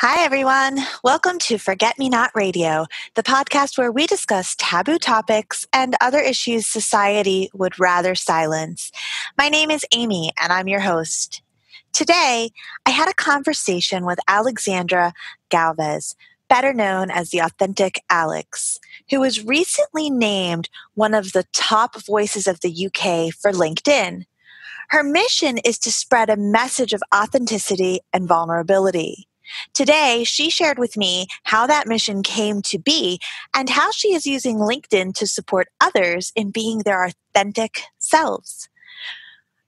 Hi, everyone. Welcome to Forget Me Not Radio, the podcast where we discuss taboo topics and other issues society would rather silence. My name is Amy, and I'm your host. Today, I had a conversation with Alexandra Galviz, better known as the Authentic Alex, who was recently named one of the top voices of the UK for LinkedIn. Her mission is to spread a message of authenticity and vulnerability. Today, she shared with me how that mission came to be and how she is using LinkedIn to support others in being their authentic selves.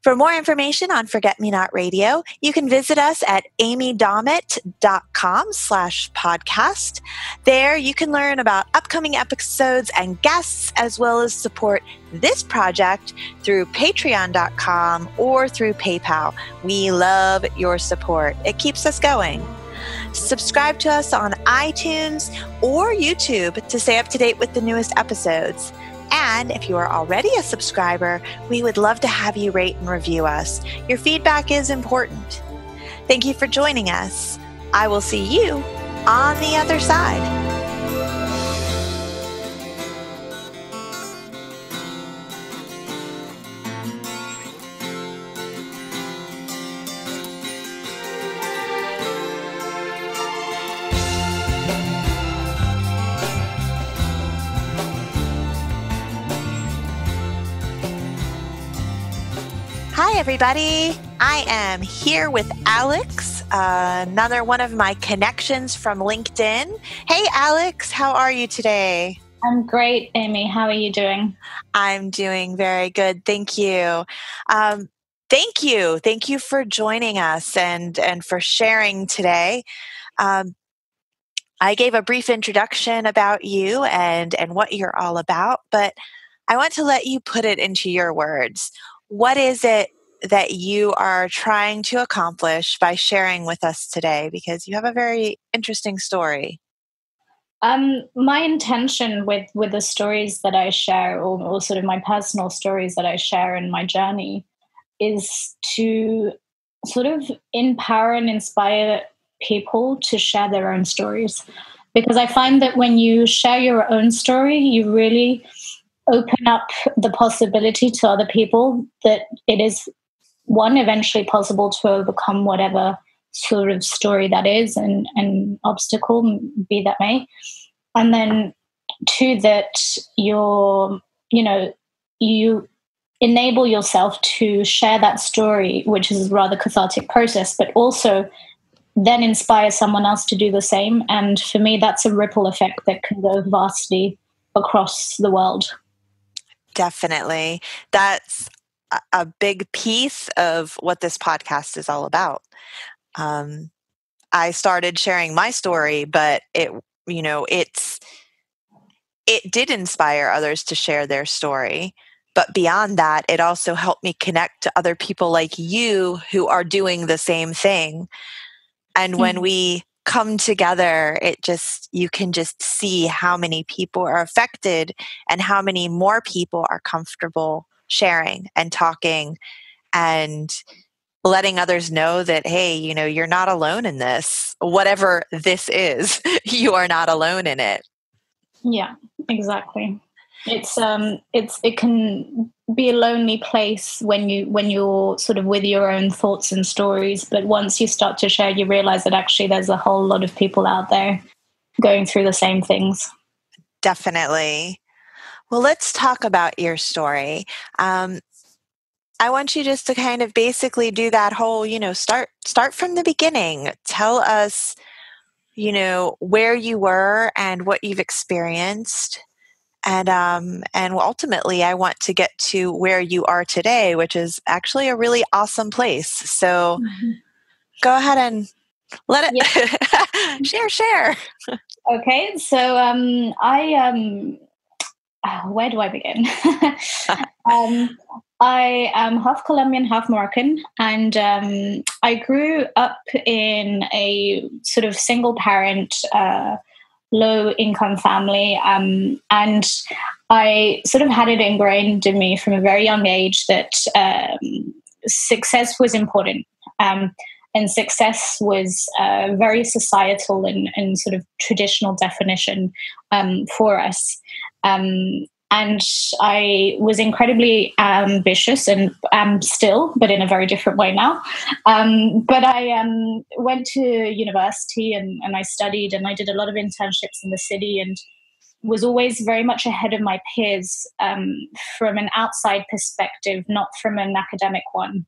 For more information on Forget Me Not Radio, you can visit us at amydomit.com/podcast. There you can learn about upcoming episodes and guests, as well as support this project through patreon.com or through PayPal. We love your support. It keeps us going. Subscribe to us on iTunes or YouTube to stay up to date with the newest episodes. And if you are already a subscriber, we would love to have you rate and review us. Your feedback is important. Thank you for joining us. I will see you on the other side. Hi, everybody. I am here with Alex, another one of my connections from LinkedIn. Hey, Alex, how are you today? I'm great, Amy. How are you doing? I'm doing very good. Thank you. Thank you. Thank you for joining us and for sharing today. I gave a brief introduction about you and what you're all about, but I want to let you put it into your words. What is it that you are trying to accomplish by sharing with us today? Because you have a very interesting story. My intention with the stories that I share, or sort of my personal stories that I share in my journey, is to sort of empower and inspire people to share their own stories. Because I find that when you share your own story, you really open up the possibility to other people that it is, one, eventually possible to overcome whatever sort of story that is and obstacle, be that may. And then two, that you enable yourself to share that story, which is a rather cathartic process, but also then inspire someone else to do the same. And for me, that's a ripple effect that can go vastly across the world. Definitely. That's a big piece of what this podcast is all about. I started sharing my story, but it did inspire others to share their story. But beyond that, it also helped me connect to other people like you who are doing the same thing. And when we come together, you can just see how many people are affected and how many more people are comfortable sharing and talking and letting others know that, hey, you're not alone in this. Whatever this is, you are not alone in it. Yeah, exactly. It can be a lonely place when you're sort of with your own thoughts and stories, but once you start to share, you realize that actually there's a whole lot of people out there going through the same things. Definitely. Well, let's talk about your story. I want you just to kind of basically do that whole, start from the beginning. Tell us, where you were and what you've experienced. And ultimately, I want to get to where you are today, which is actually a really awesome place. So go ahead and let it share. Okay. So where do I begin? I am half Colombian, half Moroccan, and I grew up in a sort of single parent, low income family. And I sort of had it ingrained in me from a very young age that success was important. and success was a very societal and sort of traditional definition for us. And I was incredibly ambitious, and am still, but in a very different way now. But I went to university, and I studied, and I did a lot of internships in the city, and was always very much ahead of my peers from an outside perspective, not from an academic one.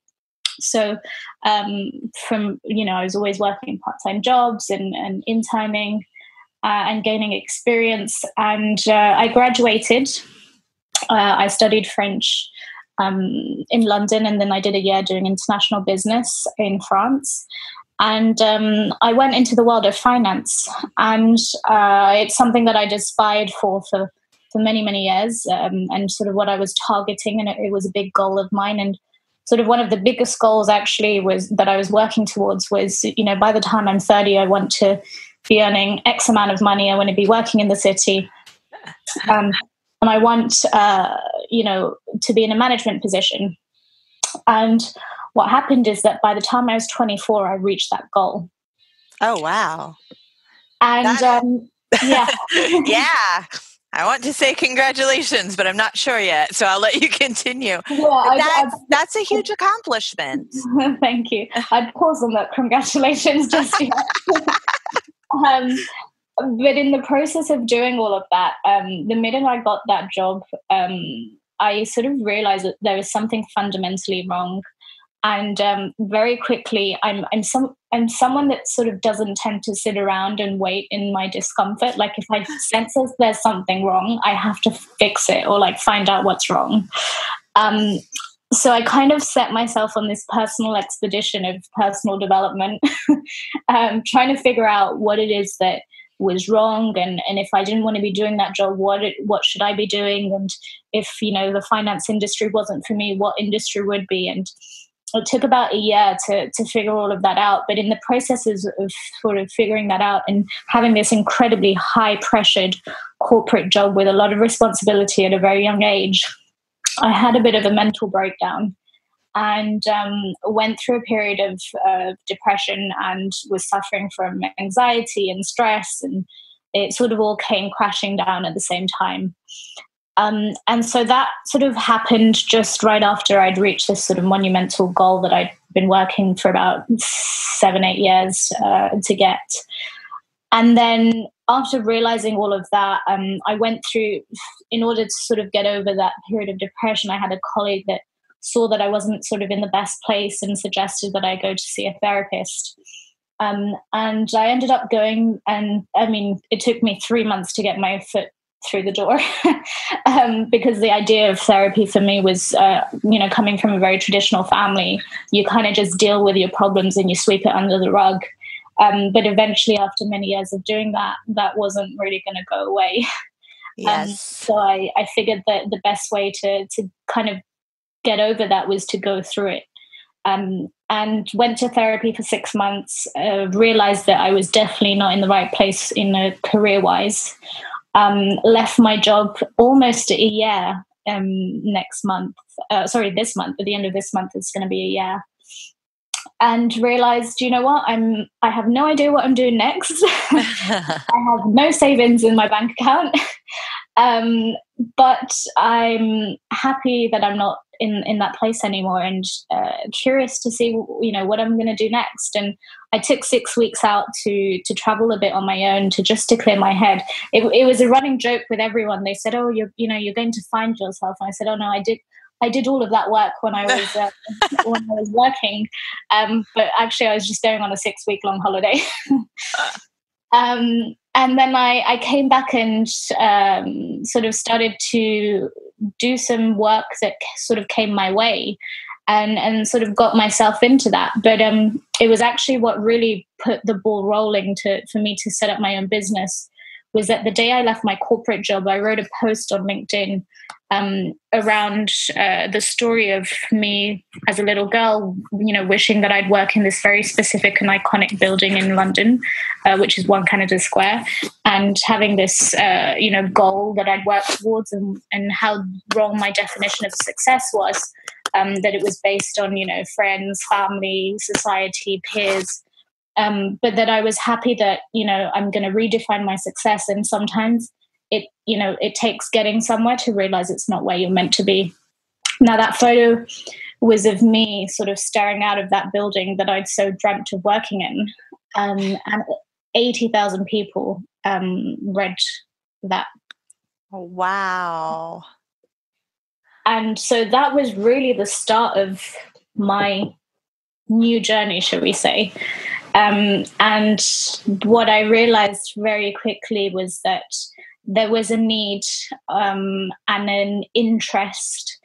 So I was always working part-time jobs and interning and gaining experience. And I graduated. I studied French in London, and then I did a year doing international business in France. And I went into the world of finance, and it's something that I'd aspired for many, many years, and sort of what I was targeting, and it was a big goal of mine. And sort of one of the biggest goals actually was that I was working towards was, by the time I'm 30, I want to be earning X amount of money. I want to be working in the city. And I want, to be in a management position. And what happened is that by the time I was 24, I reached that goal. Oh, wow. And yeah. Yeah. I want to say congratulations, but I'm not sure yet. So I'll let you continue. Yeah, that's a huge accomplishment. Thank you. I'd pause on that congratulations just yet. But in the process of doing all of that, the minute I got that job, I sort of realized that there was something fundamentally wrong. And very quickly, I'm someone that sort of doesn't tend to sit around and wait in my discomfort. Like if I sense there's something wrong, I have to fix it or like find out what's wrong. So I kind of set myself on this personal expedition of personal development, trying to figure out what it is that was wrong, and if I didn't want to be doing that job, what should I be doing? And if the finance industry wasn't for me, what industry would be? And it took about a year to figure all of that out. But in the processes of sort of figuring that out and having this incredibly high-pressured corporate job with a lot of responsibility at a very young age, I had a bit of a mental breakdown and went through a period of depression and was suffering from anxiety and stress. And it sort of all came crashing down at the same time. And so that sort of happened just right after I'd reached this sort of monumental goal that I'd been working for about 7-8 years to get. And then after realizing all of that, I went through, in order to sort of get over that period of depression, I had a colleague that saw that I wasn't sort of in the best place and suggested that I go to see a therapist. And I ended up going, and I mean, it took me 3 months to get my foot through the door because the idea of therapy for me was, coming from a very traditional family, you kind of just deal with your problems and you sweep it under the rug. But eventually, after many years of doing that, that wasn't really going to go away. Yes. So I figured that the best way to kind of get over that was to go through it. And went to therapy for 6 months, realized that I was definitely not in the right place career-wise. Left my job almost a year this month. At the end of this month, it's going to be a year. And realized, you know what, I have no idea what I'm doing next. I have no savings in my bank account. But I'm happy that I'm not in that place anymore, and curious to see, what I'm going to do next. And I took 6 weeks out to travel a bit on my own to clear my head. It was a running joke with everyone. They said, "Oh, you're going to find yourself." And I said, "Oh no, I did all of that work when I was working, but actually I was just going on a 6-week-long holiday." And then I came back and sort of started to do some work that sort of came my way, and sort of got myself into that. But it was actually what really put the ball rolling for me to set up my own business was that the day I left my corporate job, I wrote a post on LinkedIn around the story of me as a little girl, wishing that I'd work in this very specific and iconic building in London, which is 1 Canada Square, and having this, goal that I'd work towards, and how wrong my definition of success was. that it was based on, friends, family, society, peers. But that I was happy that, I'm going to redefine my success. And sometimes it takes getting somewhere to realize it's not where you're meant to be. Now, that photo was of me sort of staring out of that building that I'd so dreamt of working in. And 80,000 people read that. Wow. And so that was really the start of my new journey, shall we say. And what I realized very quickly was that there was a need and an interest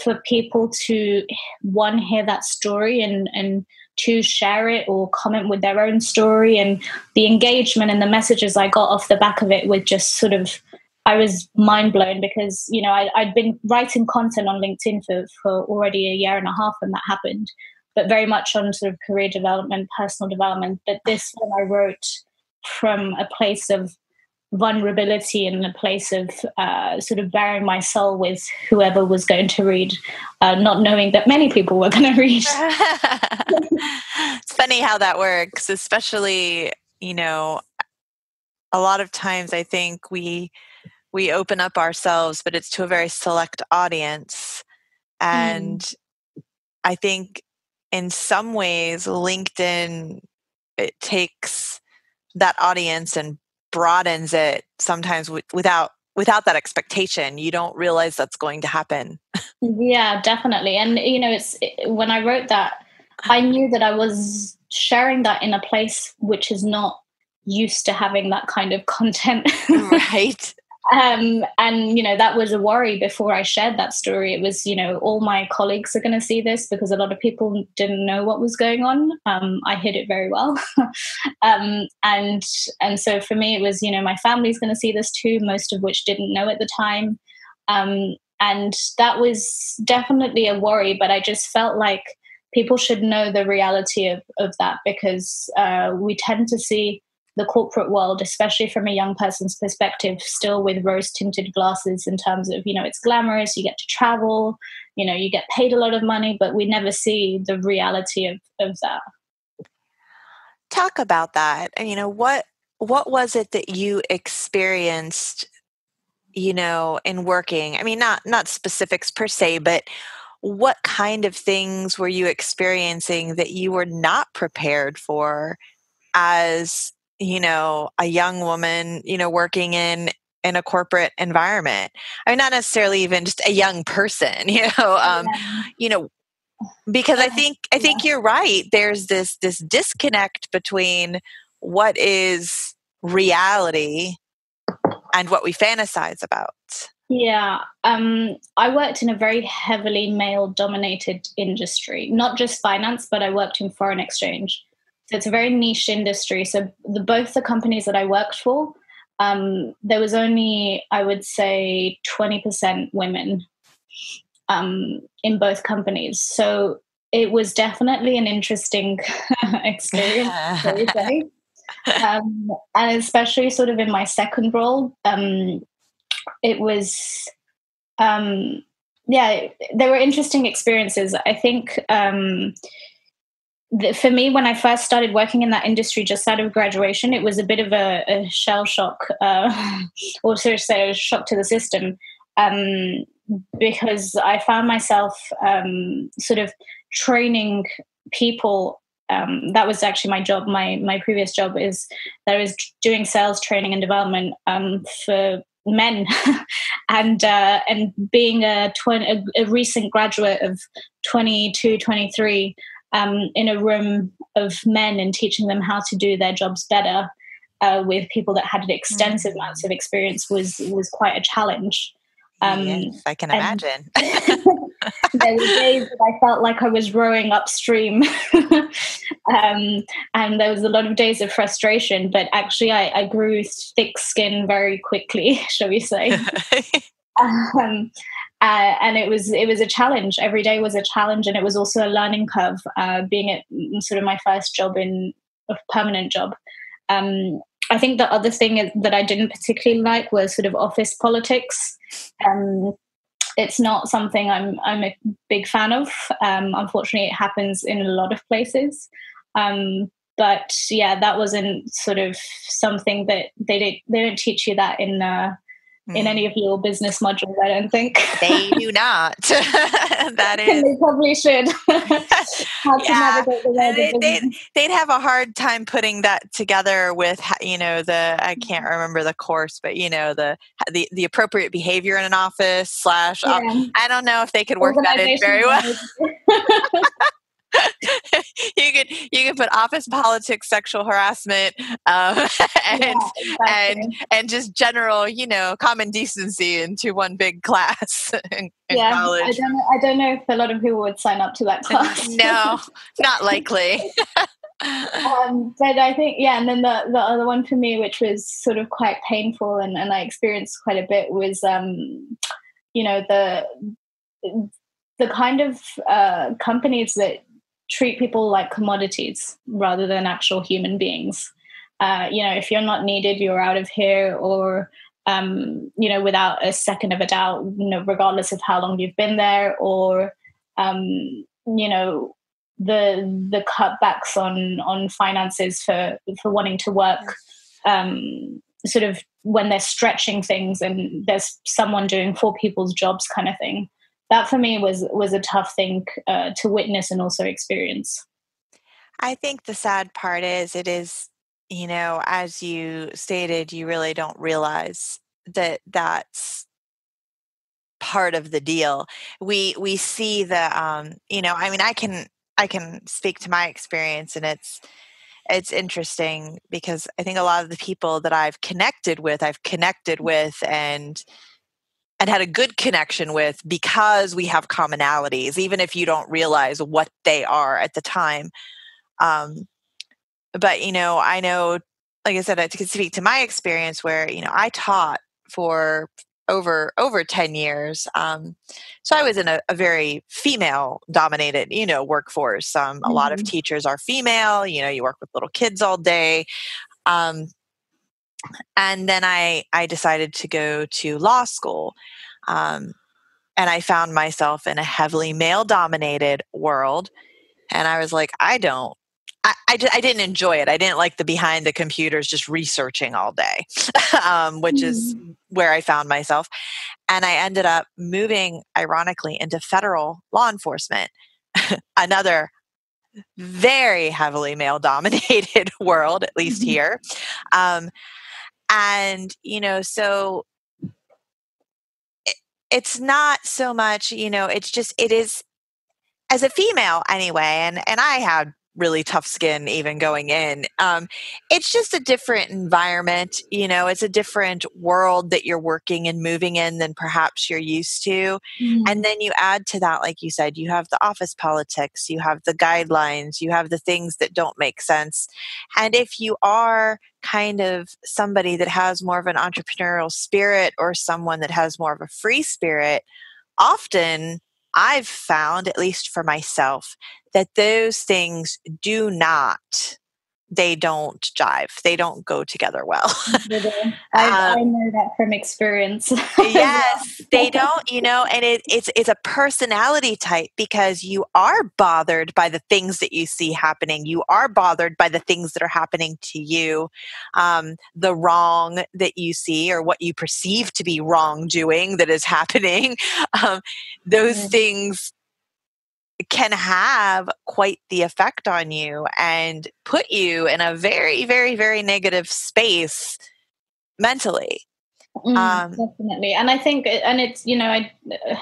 for people to, one, hear that story and to share it or comment with their own story. And the engagement and the messages I got off the back of it were just sort of, I was mind blown because, I'd been writing content on LinkedIn for already a year and a half when that happened, but very much on sort of career development, personal development. But this one I wrote from a place of vulnerability and a place of sort of bearing my soul with whoever was going to read, not knowing that many people were going to read. It's funny how that works, especially, a lot of times I think we open up ourselves, but it's to a very select audience. And I think in some ways, LinkedIn, it takes that audience and broadens it sometimes without that expectation. You don't realize that's going to happen. Yeah, definitely. And, when I wrote that, I knew that I was sharing that in a place which is not used to having that kind of content. Right. And, that was a worry before I shared that story. It was, all my colleagues are going to see this because a lot of people didn't know what was going on. I hid it very well. And so for me, it was, my family's going to see this too, most of which didn't know at the time. And that was definitely a worry, but I just felt like people should know the reality of that because we tend to see the corporate world, especially from a young person's perspective, still with rose-tinted glasses in terms of, it's glamorous, you get to travel, you get paid a lot of money, but we never see the reality of that. Talk about that. What was it that you experienced, in working? I mean, not specifics per se, but what kind of things were you experiencing that you were not prepared for as a young woman, working in a corporate environment? I mean, not necessarily even just a young person, because I think you're right. There's this disconnect between what is reality and what we fantasize about. Yeah. I worked in a very heavily male-dominated industry, not just finance, but I worked in foreign exchange. So it's a very niche industry. So both the companies that I worked for, there was only, I would say, 20% women in both companies. So it was definitely an interesting experience, I would say. And especially sort of in my second role, it was, there were interesting experiences. I think for me, when I first started working in that industry just out of graduation, it was a bit of a shell shock, or sort of say a shock to the system, because I found myself sort of training people. That was actually my job. My previous job is that I was doing sales training and development for men, and being a recent graduate of 22, 23. In a room of men and teaching them how to do their jobs better with people that had extensive amounts of experience was quite a challenge. Yes, I can imagine. There were days that I felt like I was rowing upstream, and there was a lot of days of frustration, but actually I grew thick skin very quickly, shall we say. And it was a challenge. Every day was a challenge, and it was also a learning curve. Being at sort of my first job in a permanent job, I think the other thing that I didn't particularly like was sort of office politics. it's not something I'm a big fan of. Unfortunately, it happens in a lot of places. But yeah, that wasn't sort of something that they don't teach you that in any of your business modules, I don't think. They do not. That is. They probably should. How to navigate the world of business. They'd have a hard time putting that together with, I can't remember the course, but the appropriate behavior in an office / I don't know if they could work that in very well. You can put office politics, sexual harassment, and just general, common decency into one big class in college. I don't know if a lot of people would sign up to that class. No, not likely. But I think, and then the other one for me, which was sort of quite painful and I experienced quite a bit, was the kind of companies that treat people like commodities rather than actual human beings. If you're not needed, you're out of here, or without a second of a doubt, regardless of how long you've been there, or the cutbacks on finances for wanting to work, sort of when they're stretching things and there's someone doing 4 people's jobs kind of thing. That for me was a tough thing to witness and also experience. I think the sad part is it is, as you stated, you really don't realize that that's part of the deal. We see the, I can speak to my experience, and it's interesting because I think a lot of the people that I've connected with and had a good connection with because we have commonalities, even if you don't realize what they are at the time. But, I know, like I said, I can speak to my experience where, I taught for over 10 years. So I was in a very female dominated, workforce. A lot of teachers are female, you work with little kids all day. And then I decided to go to law school. And I found myself in a heavily male-dominated world. And I was like, I didn't enjoy it. I didn't like the behind the computers just researching all day, which is where I found myself. And I ended up moving, ironically, into federal law enforcement, another very heavily male-dominated world, at least here. And, so it's not so much, it is, as a female anyway, and I had really tough skin even going in. It's just a different environment, it's a different world that you're working and moving in than perhaps you're used to. And then you add to that, like you said, you have the office politics, you have the guidelines, you have the things that don't make sense. And if you are kind of somebody that has more of an entrepreneurial spirit or someone that has more of a free spirit, often I've found, at least for myself, that those things they don't jive. They don't go together well. I know that from experience. Yes, they don't, and it's a personality type, because you are bothered by the things that you see happening. You are bothered by the things that are happening to you, the wrong that you see or what you perceive to be wrongdoing that is happening. Those things can have quite the effect on you and put you in a very, very, very negative space mentally. Definitely. And I think, and it's,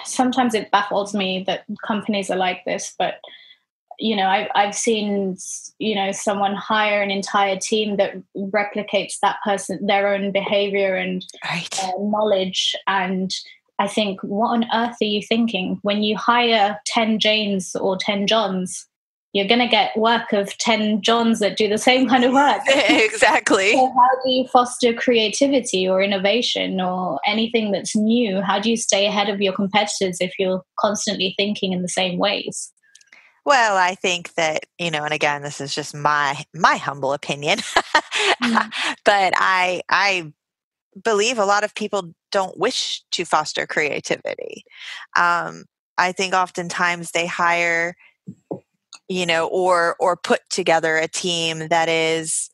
sometimes it baffles me that companies are like this, but, I've seen, someone hire an entire team that replicates that person, their own behavior and knowledge. And I think, what on earth are you thinking? When you hire 10 Janes or 10 Johns, you're going to get work of 10 Johns that do the same kind of work. Exactly. So how do you foster creativity or innovation or anything that's new? How do you stay ahead of your competitors if you're constantly thinking in the same ways? Well, I think that, and again, this is just my humble opinion, but I believe a lot of people don't wish to foster creativity. I think oftentimes they hire, or put together a team that is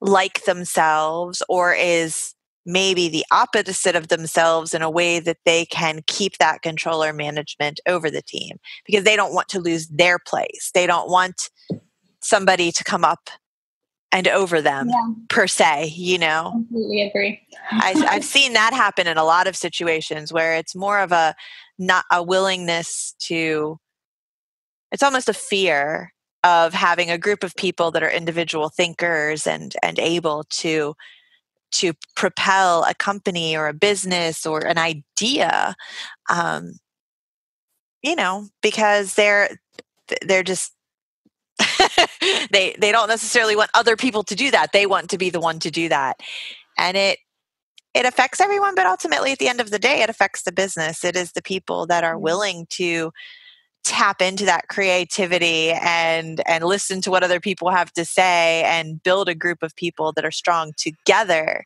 like themselves or is maybe the opposite of themselves in a way that they can keep that control or management over the team because they don't want to lose their place. They don't want somebody to come up and over them per se, Completely agree. I've seen that happen in a lot of situations where it's more of not a willingness to, it's almost a fear of having a group of people that are individual thinkers and able to propel a company or a business or an idea, because they're just they don't necessarily want other people to do that. They want to be the one to do that, and it affects everyone. But ultimately, at the end of the day, it affects the business. It is the people that are willing to tap into that creativity and listen to what other people have to say and build a group of people that are strong together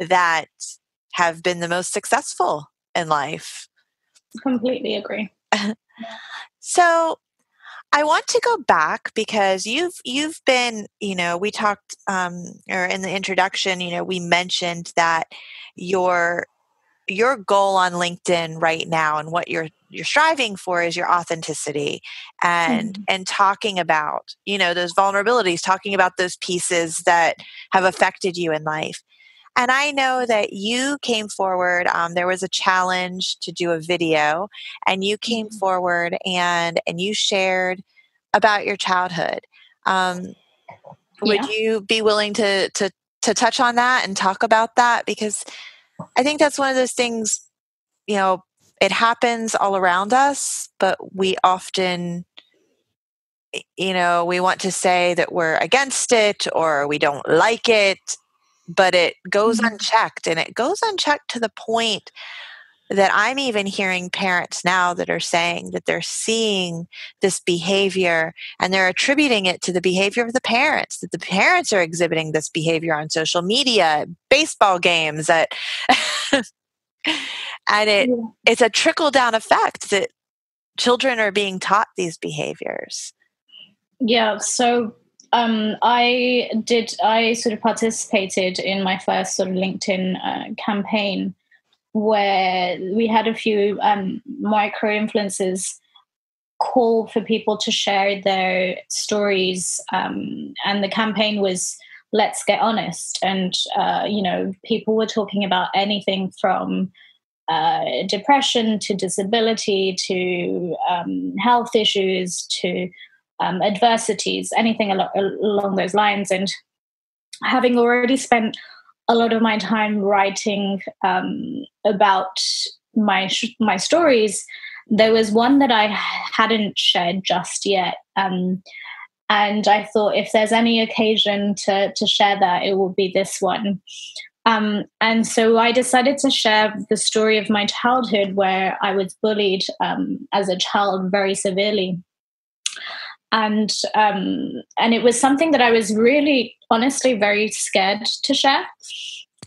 that have been the most successful in life. Completely agree. So I want to go back because you've been, we talked or in the introduction, we mentioned that your goal on LinkedIn right now and what you're striving for is your authenticity and talking about, those vulnerabilities, talking about those pieces that have affected you in life. And I know that you came forward, there was a challenge to do a video, and you came forward and you shared about your childhood. Would you be willing to touch on that and talk about that? Because I think that's one of those things, it happens all around us, but we often, we want to say that we're against it or we don't like it, but it goes unchecked, and it goes unchecked to the point that I'm even hearing parents now that are saying that they're seeing this behavior and they're attributing it to the behavior of the parents, that the parents are exhibiting this behavior on social media, baseball games, and it's a trickle-down effect that children are being taught these behaviors. Yeah, so I sort of participated in my first sort of LinkedIn campaign where we had a few micro influencers call for people to share their stories, and the campaign was "Let's Get Honest," and people were talking about anything from depression to disability to health issues to adversities, anything along those lines. And having already spent a lot of my time writing about my stories, there was one that I hadn't shared just yet. And I thought if there's any occasion to share that, it will be this one. And so I decided to share the story of my childhood where I was bullied as a child very severely. And it was something that I was really, honestly, very scared to share.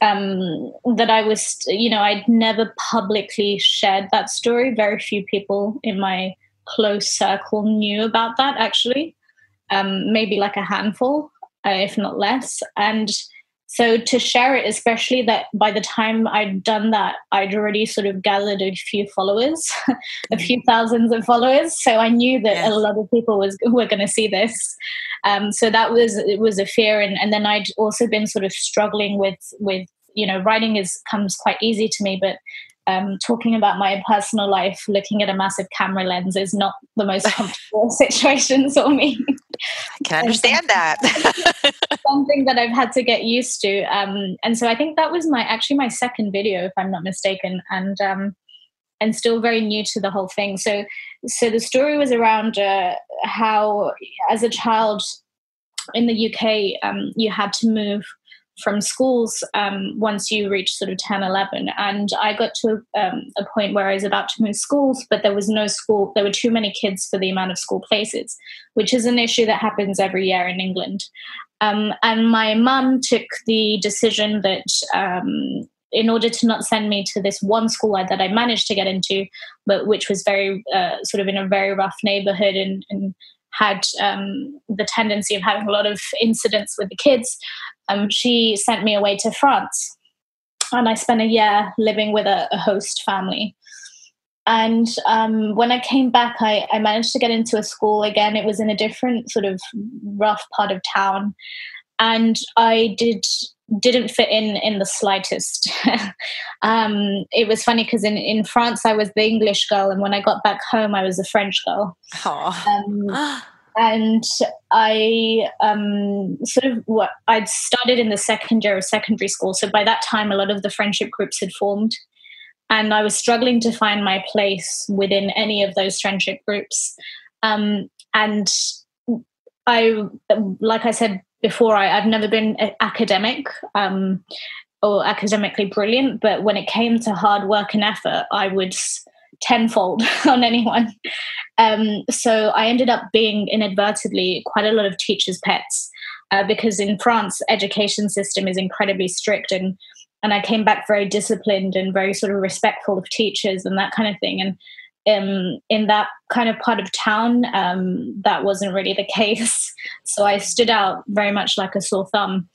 That I was, I'd never publicly shared that story. Very few people in my close circle knew about that, actually. Maybe like a handful, if not less. And so to share it, especially that by the time I'd done that, I'd already sort of gathered a few followers, a few thousands of followers. So I knew that a lot of people were going to see this. So it was a fear. And then I'd also been sort of struggling with writing comes quite easy to me, but talking about my personal life, looking at a massive camera lens is not the most comfortable situation for me. I can understand that. Something that I've had to get used to. And so I think that was my second video, if I'm not mistaken, and still very new to the whole thing. So the story was around how, as a child in the UK, you had to move from schools once you reach sort of 10, 11. And I got to a point where I was about to move schools, but there was no school. There were too many kids for the amount of school places, which is an issue that happens every year in England. And my mum took the decision that in order to not send me to this one school that I managed to get into, but which was very sort of in a very rough neighborhood and had the tendency of having a lot of incidents with the kids, she sent me away to France. And I spent a year living with a host family. And when I came back, I managed to get into a school again. It was in a different sort of rough part of town. And I didn't fit in the slightest. It was funny because in France, I was the English girl. And when I got back home, I was the French girl. And I I'd started in the second year of secondary school. So by that time, a lot of the friendship groups had formed. And I was struggling to find my place within any of those friendship groups. And I, like I said before, I've never been academic or academically brilliant. But when it came to hard work and effort, I would tenfold on anyone. So I ended up being inadvertently quite a lot of teachers' pets because in France, education system is incredibly strict, and I came back very disciplined and very sort of respectful of teachers and that kind of thing. And in that kind of part of town, that wasn't really the case. So I stood out very much like a sore thumb,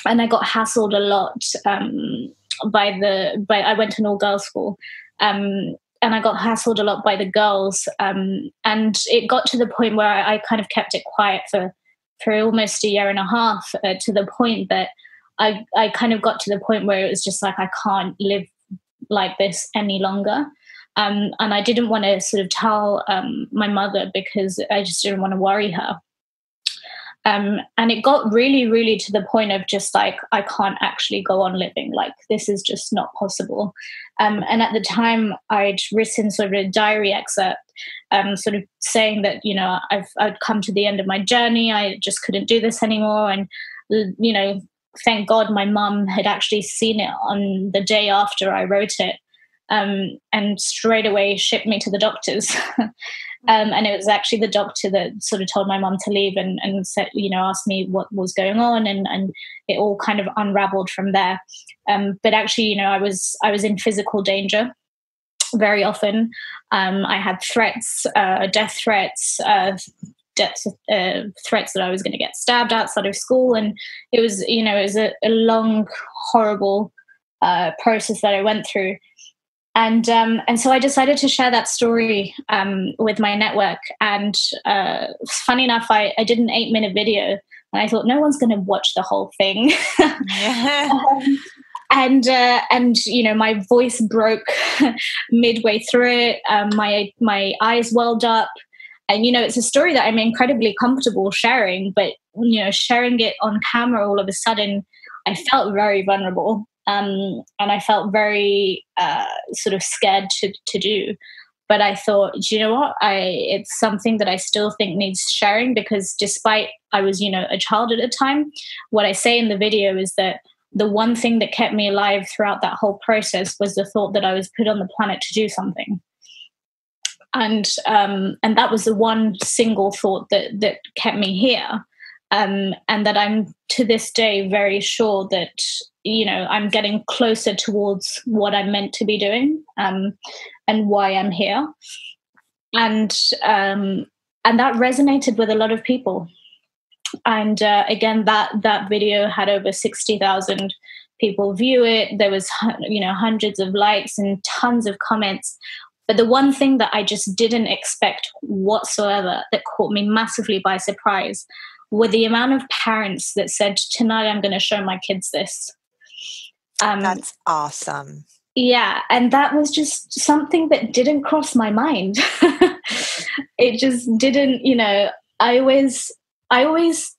and I got hassled a lot I went to an all-girls school. And I got hassled a lot by the girls. And it got to the point where I kind of kept it quiet for almost a year and a half, to the point that I kind of got to the point where it was just like, I can't live like this any longer. And I didn't want to sort of tell my mother because I just didn't want to worry her. And it got really, really to the point of just like, I can't actually go on living. Like, this is just not possible. And at the time, I'd written sort of a diary excerpt, sort of saying that, you know, I'd come to the end of my journey. I just couldn't do this anymore. And, you know, thank God my mum had actually seen it on the day after I wrote it, and straight away shipped me to the doctors. And it was actually the doctor that sort of told my mum to leave and said, you know, asked me what was going on, and it all kind of unraveled from there. But actually, you know, I was in physical danger very often. I had threats, death threats, threats that I was going to get stabbed outside of school. And it was, you know, it was a long, horrible process that I went through. And so I decided to share that story with my network. And funny enough, I did an 8-minute video, and I thought no one's going to watch the whole thing. And you know, my voice broke midway through it. My eyes welled up, and you know, it's a story that I'm incredibly comfortable sharing. But you know, sharing it on camera, all of a sudden, I felt very vulnerable. And I felt very sort of scared to do. But I thought, you know what? It's something that I still think needs sharing, because despite I was, you know, a child at the time, what I say in the video is that the one thing that kept me alive throughout that whole process was the thought that I was put on the planet to do something. And that was the one single thought that kept me here. And that I'm to this day very sure that, you know, I'm getting closer towards what I'm meant to be doing, and why I'm here. And that resonated with a lot of people. And again, that video had over 60,000 people view it. There was, you know, hundreds of likes and tons of comments. But the one thing that I just didn't expect whatsoever, that caught me massively by surprise, were the amount of parents that said, tonight I'm going to show my kids this. That's awesome. Yeah. And that was just something that didn't cross my mind. It just didn't, you know, I always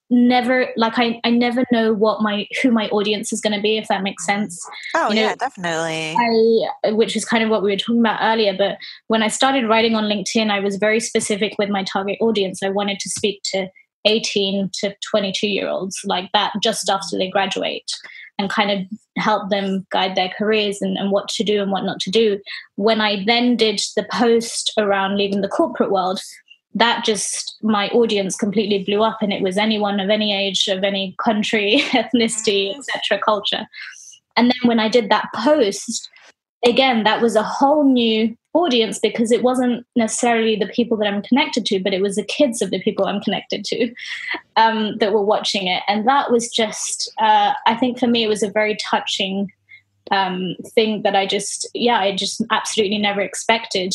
never, like, I never know who my audience is going to be, if that makes sense. Oh, you know, yeah, definitely. Which is kind of what we were talking about earlier. But when I started writing on LinkedIn, I was very specific with my target audience. I wanted to speak to 18 to 22-year-olds like that just after they graduate, and kind of help them guide their careers and what to do and what not to do. When I then did the post around leaving the corporate world, that just, my audience completely blew up, and it was anyone of any age, of any country, ethnicity, etc., culture. And then when I did that post, again, that was a whole new audience, because it wasn't necessarily the people that I'm connected to, but it was the kids of the people I'm connected to that were watching it. And that was just, I think for me, it was a very touching thing that I just absolutely never expected.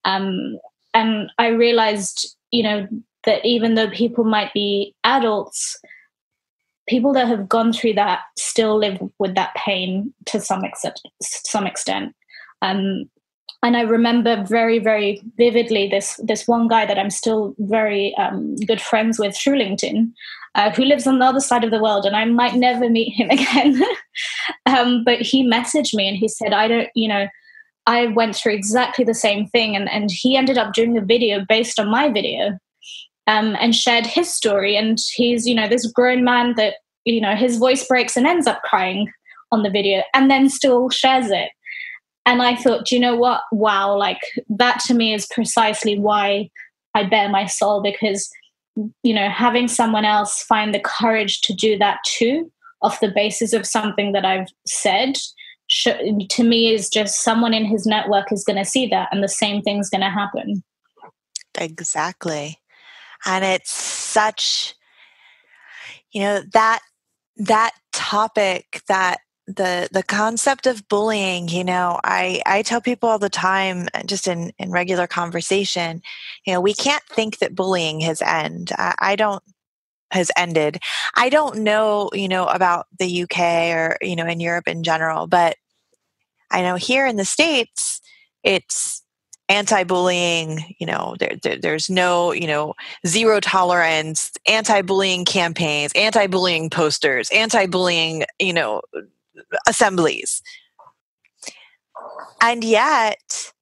And I realized, that even though people might be adults, people that have gone through that still live with that pain to some extent. And I remember very, very vividly this one guy that I'm still very good friends with through LinkedIn, who lives on the other side of the world, and I might never meet him again. But he messaged me and he said, I went through exactly the same thing. And he ended up doing a video based on my video, and shared his story. And he's, this grown man that, his voice breaks and ends up crying on the video and then still shares it. And I thought, you know what? Wow, like that to me is precisely why I bare my soul, because, having someone else find the courage to do that too, off the basis of something that I've said, to me is just someone in his network is going to see that, and the same thing's going to happen. Exactly. And it's such, that topic, that the concept of bullying, I tell people all the time, just in regular conversation, we can't think that bullying has ended. I don't know, about the UK or, in Europe in general, but I know here in the States, it's anti-bullying, there's no, zero tolerance, anti-bullying campaigns, anti-bullying posters, anti-bullying, assemblies. And yet,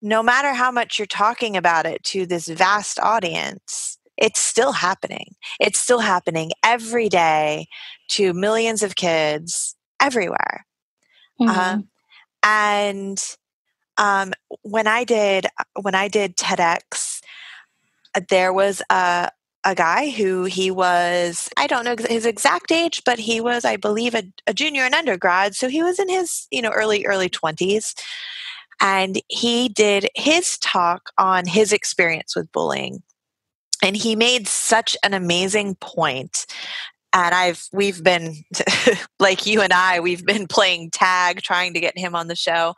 no matter how much you're talking about it to this vast audience, it's still happening. It's still happening every day to millions of kids everywhere. Mm-hmm. When I did TEDx, there was a guy who he was, I don't know his exact age, but he was, I believe, a junior in undergrad. So he was in his, early 20s. And he did his talk on his experience with bullying. And he made such an amazing point. And we've been, like you and I, we've been playing tag, trying to get him on the show.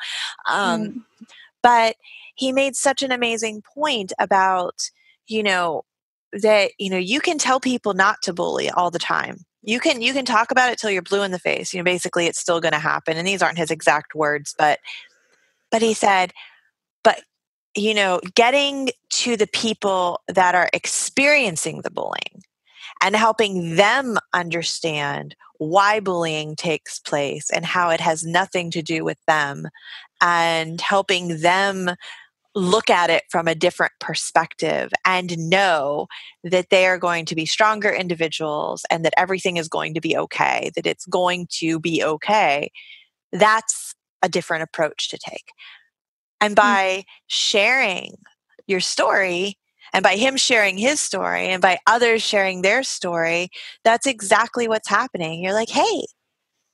But he made such an amazing point about, that, you can tell people not to bully all the time. You can talk about it till you're blue in the face. Basically it's still going to happen. And these aren't his exact words, but he said, but, getting to the people that are experiencing the bullying and helping them understand why bullying takes place and how it has nothing to do with them, and helping them look at it from a different perspective and know that they are going to be stronger individuals and that everything is going to be okay, that it's going to be okay. That's a different approach to take. And by sharing your story, and by him sharing his story, and by others sharing their story, that's exactly what's happening. You're like, hey,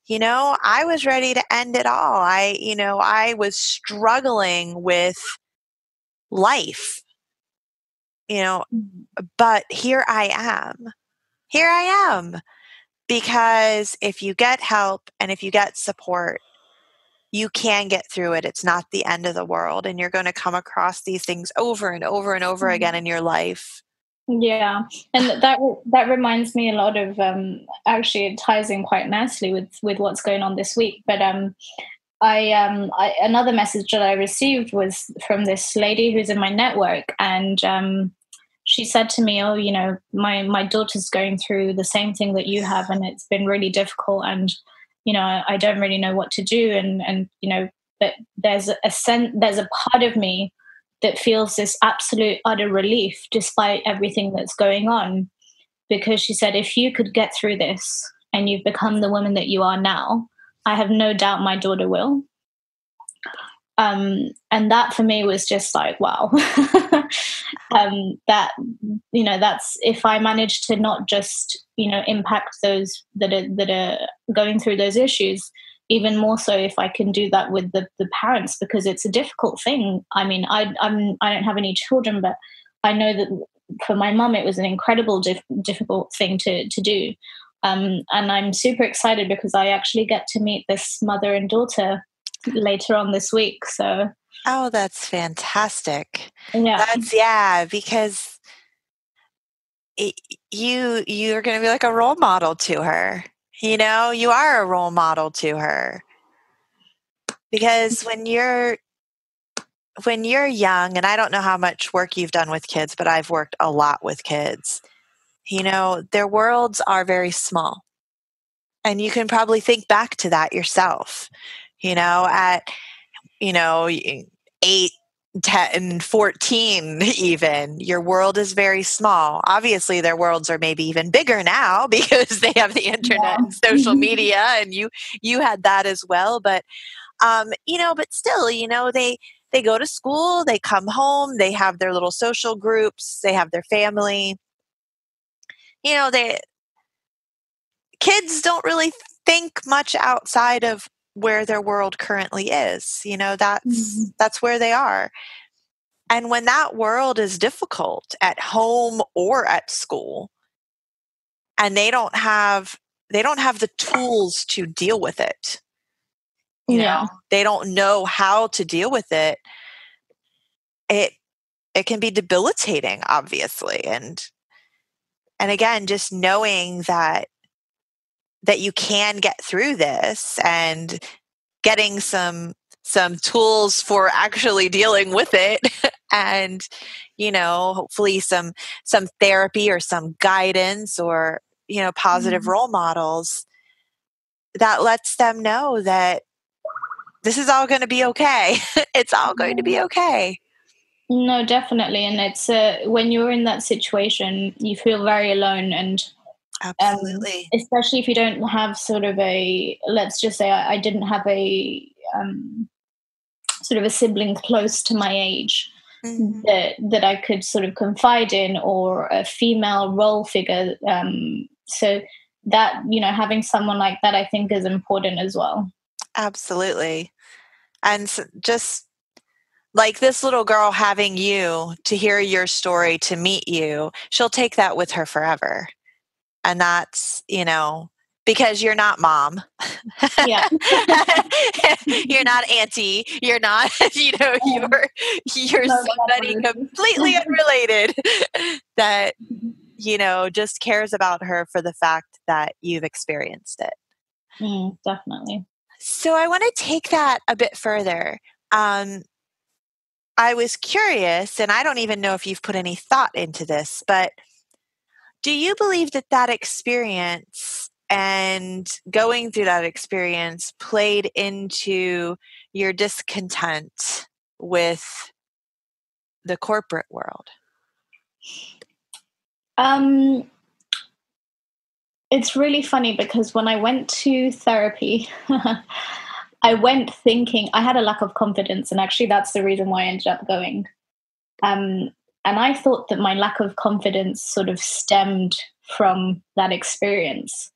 I was ready to end it all. I was struggling with life, but here I am. Here I am. Because if you get help and if you get support, you can get through it. It's not the end of the world. And you're going to come across these things over and over and over again in your life. Yeah. And that reminds me a lot of, actually it ties in quite nicely with what's going on this week. But another message that I received was from this lady who's in my network. And she said to me, oh, my daughter's going through the same thing that you have, and it's been really difficult. And I don't really know what to do. And but there's a part of me that feels this absolute utter relief despite everything that's going on. Because she said, if you could get through this and you've become the woman that you are now, I have no doubt my daughter will. And that for me was just like, wow. That's, if I manage to not just, impact those that are going through those issues, even more so if I can do that with the parents, because it's a difficult thing. I mean, I don't have any children, but I know that for my mum, it was an incredible difficult thing to do. And I'm super excited because I actually get to meet this mother and daughter later on this week. So, oh, that's fantastic. yeah, Because you're going to be like a role model to her. You know, you are a role model to her. Because when you're young, and I don't know how much work you've done with kids, but I've worked a lot with kids. You know, their worlds are very small. And you can probably think back to that yourself. You know, at 8, 10, 14 even, your world is very small. Obviously, their worlds are maybe even bigger now because they have the internet and social media, and you had that as well. But but still, they go to school, they come home, they have their little social groups, they have their family. Kids don't really think much outside of where their world currently is. That's where they are. And when that world is difficult at home or at school, and they don't have the tools to deal with it. They don't know how to deal with it. It can be debilitating, obviously. And again, just knowing that you can get through this, and getting some tools for actually dealing with it, and hopefully some therapy or some guidance, or positive role models that lets them know that this is all going to be okay. It's all going to be okay. No, definitely. And it's when you're in that situation, you feel very alone. And absolutely, especially if you don't have sort of let's just say I didn't have a sort of a sibling close to my age that I could sort of confide in, or a female role figure. So that, having someone like that, I think, is important as well. Absolutely. And just like this little girl having you to hear your story, to meet you, she'll take that with her forever. And that's, because you're not mom. Yeah. You're not auntie. You're not, you're somebody completely unrelated that, just cares about her for the fact that you've experienced it. Definitely. So I want to take that a bit further. I was curious, and I don't even know if you've put any thought into this, but do you believe that experience and going through that experience played into your discontent with the corporate world? It's really funny because when I went to therapy, I went thinking I had a lack of confidence, and actually that's the reason why I ended up going. And I thought that my lack of confidence sort of stemmed from that experience.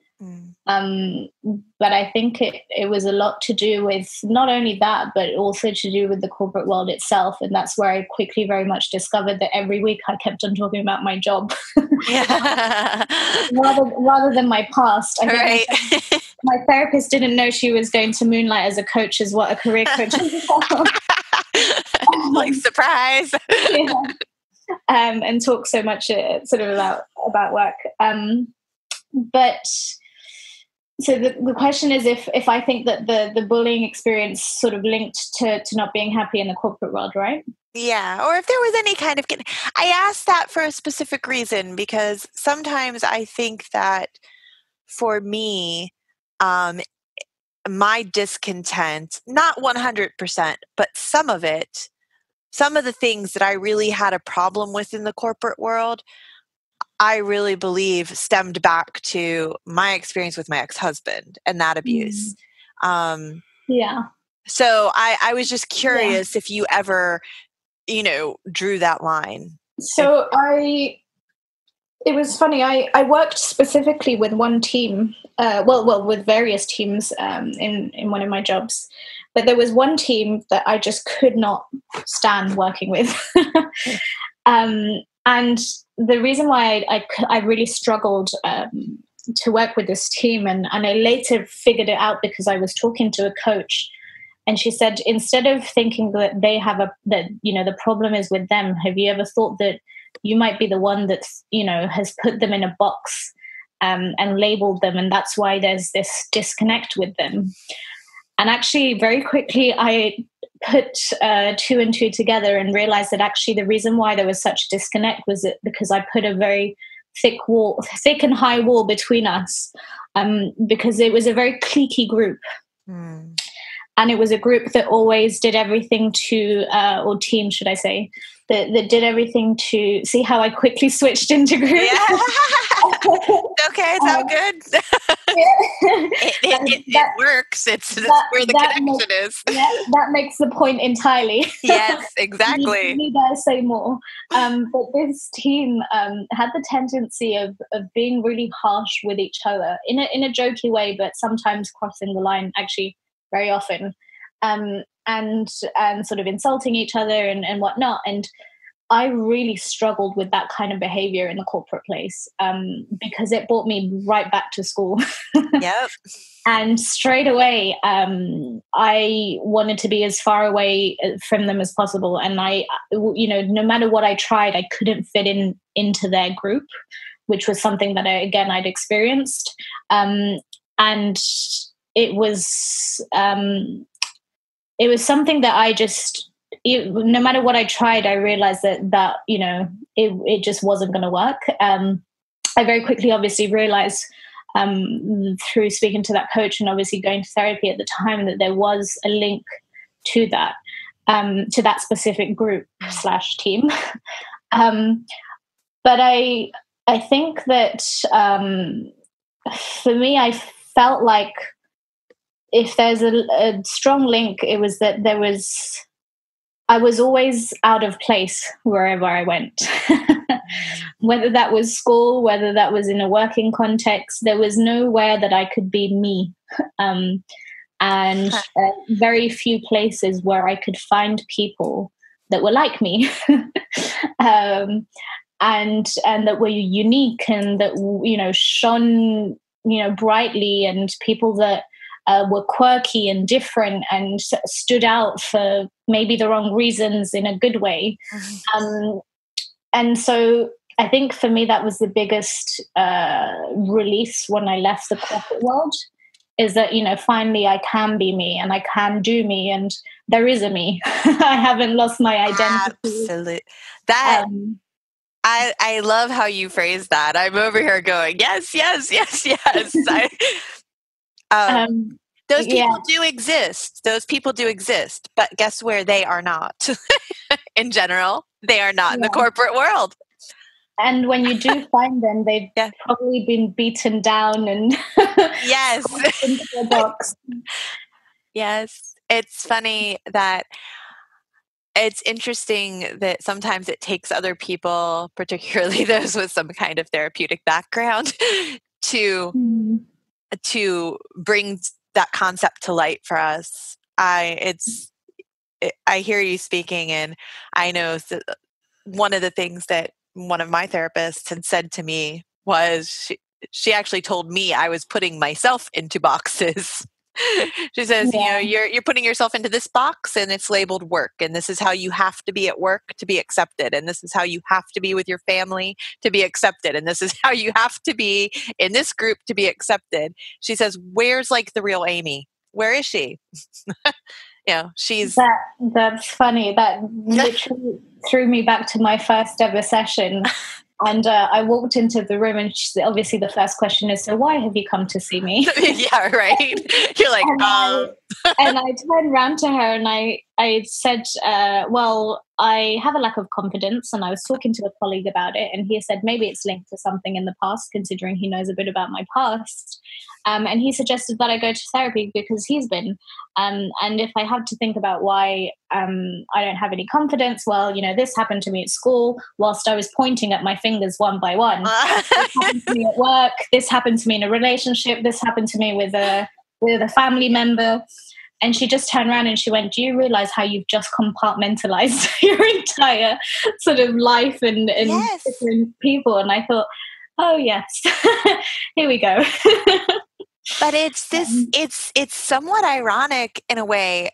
But I think it was a lot to do with not only that, but also to do with the corporate world itself. And that's where I quickly very much discovered that every week I kept on talking about my job. rather than my past. I think my therapist didn't know she was going to moonlight as a coach, as what a career coach is. Like, surprise. And talk so much sort of about work. But so the question is if I think that the bullying experience sort of linked to not being happy in the corporate world, right? Yeah, or if there was any kind of... I asked that for a specific reason, because sometimes I think that for me, my discontent, not 100%, but some of the things that I really had a problem with in the corporate world, I really believe stemmed back to my experience with my ex-husband and that abuse. Yeah. So I was just curious if you ever, drew that line. So it was funny. I worked specifically with one team with various teams in one of my jobs. But there was one team that I just could not stand working with. And the reason why I really struggled to work with this team, and I later figured it out because I was talking to a coach, and she said, instead of thinking that they have the problem is with them, have you ever thought that you might be the one that's, has put them in a box and labeled them, and that's why there's this disconnect with them? And actually, very quickly, I put 2 and 2 together and realized that actually the reason why there was such disconnect was because I put a very thick and high wall between us, because it was a very cliquey group. Mm. And it was a group that always did everything or team, should I say, that did everything to see how I quickly switched into group. Yeah. Okay, it's all good. It works. It's where the connection is. Yeah, that makes the point entirely. Yes, exactly. Need I say more? But this team had the tendency of being really harsh with each other in a jokey way, but sometimes crossing the line, actually very often, and sort of insulting each other and whatnot. And I really struggled with that kind of behavior in the corporate place, because it brought me right back to school. Yep. And straight away, I wanted to be as far away from them as possible. And I, no matter what I tried, I couldn't fit into their group, which was something that I'd experienced. And it was something that I just, no matter what I tried, I realized that it just wasn't going to work. I very quickly obviously realized through speaking to that coach and obviously going to therapy at the time that there was a link to that specific group / team. But I think that for me, I felt like if there's a strong link, it was that I was always out of place wherever I went. Whether that was school, whether that was in a working context, there was nowhere that I could be me. And very few places where I could find people that were like me. And that were unique and that, shone, brightly, and people that were quirky and different and stood out for maybe the wrong reasons in a good way. Mm-hmm. And so I think for me, that was the biggest release when I left the corporate world, is that, finally I can be me and I can do me, and there is a me. I haven't lost my identity. Absolutely. I love how you phrase that. I'm over here going, yes, yes, yes, yes. Those people do exist. Those people do exist. But guess where they are not? In general, they are not in the corporate world. And when you do find them, they've probably been beaten down and yes, into a box. Yes. It's funny that it's interesting that sometimes it takes other people, particularly those with some kind of therapeutic background, to bring that concept to light for us. I hear you speaking, and I know one of the things that one of my therapists had said to me was she actually told me I was putting myself into boxes. She says, you're putting yourself into this box, and it's labeled work, and this is how you have to be at work to be accepted, and this is how you have to be with your family to be accepted, and this is how you have to be in this group to be accepted. She says, where's like the real Amy? Where is she? She's... That's funny. That literally threw me back to my first ever session. And I walked into the room, and obviously the first question is, so why have you come to see me? Yeah, right. You're like, And I turned around to her and I said, well, I have a lack of confidence. And I was talking to a colleague about it. And he said, maybe it's linked to something in the past, considering he knows a bit about my past. And he suggested that I go to therapy because he's been. And if I have to think about why I don't have any confidence, well, this happened to me at school whilst I was pointing at my fingers one by one. This happened to me at work. This happened to me in a relationship. This happened to me with a family member. And she just turned around and she went, do you realize how you've just compartmentalized your entire sort of life and Yes. different people? And I thought, oh, yes, here we go. But it's somewhat ironic in a way.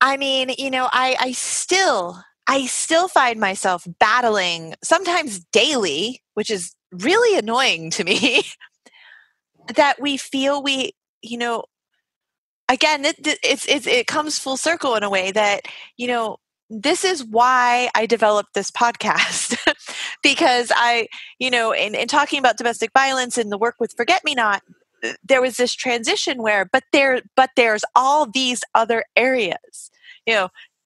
I still find myself battling sometimes daily, which is really annoying to me, that we feel again, it comes full circle in a way that, this is why I developed this podcast because in talking about domestic violence and the work with Forget Me Not, there was this transition where, but there's all these other areas,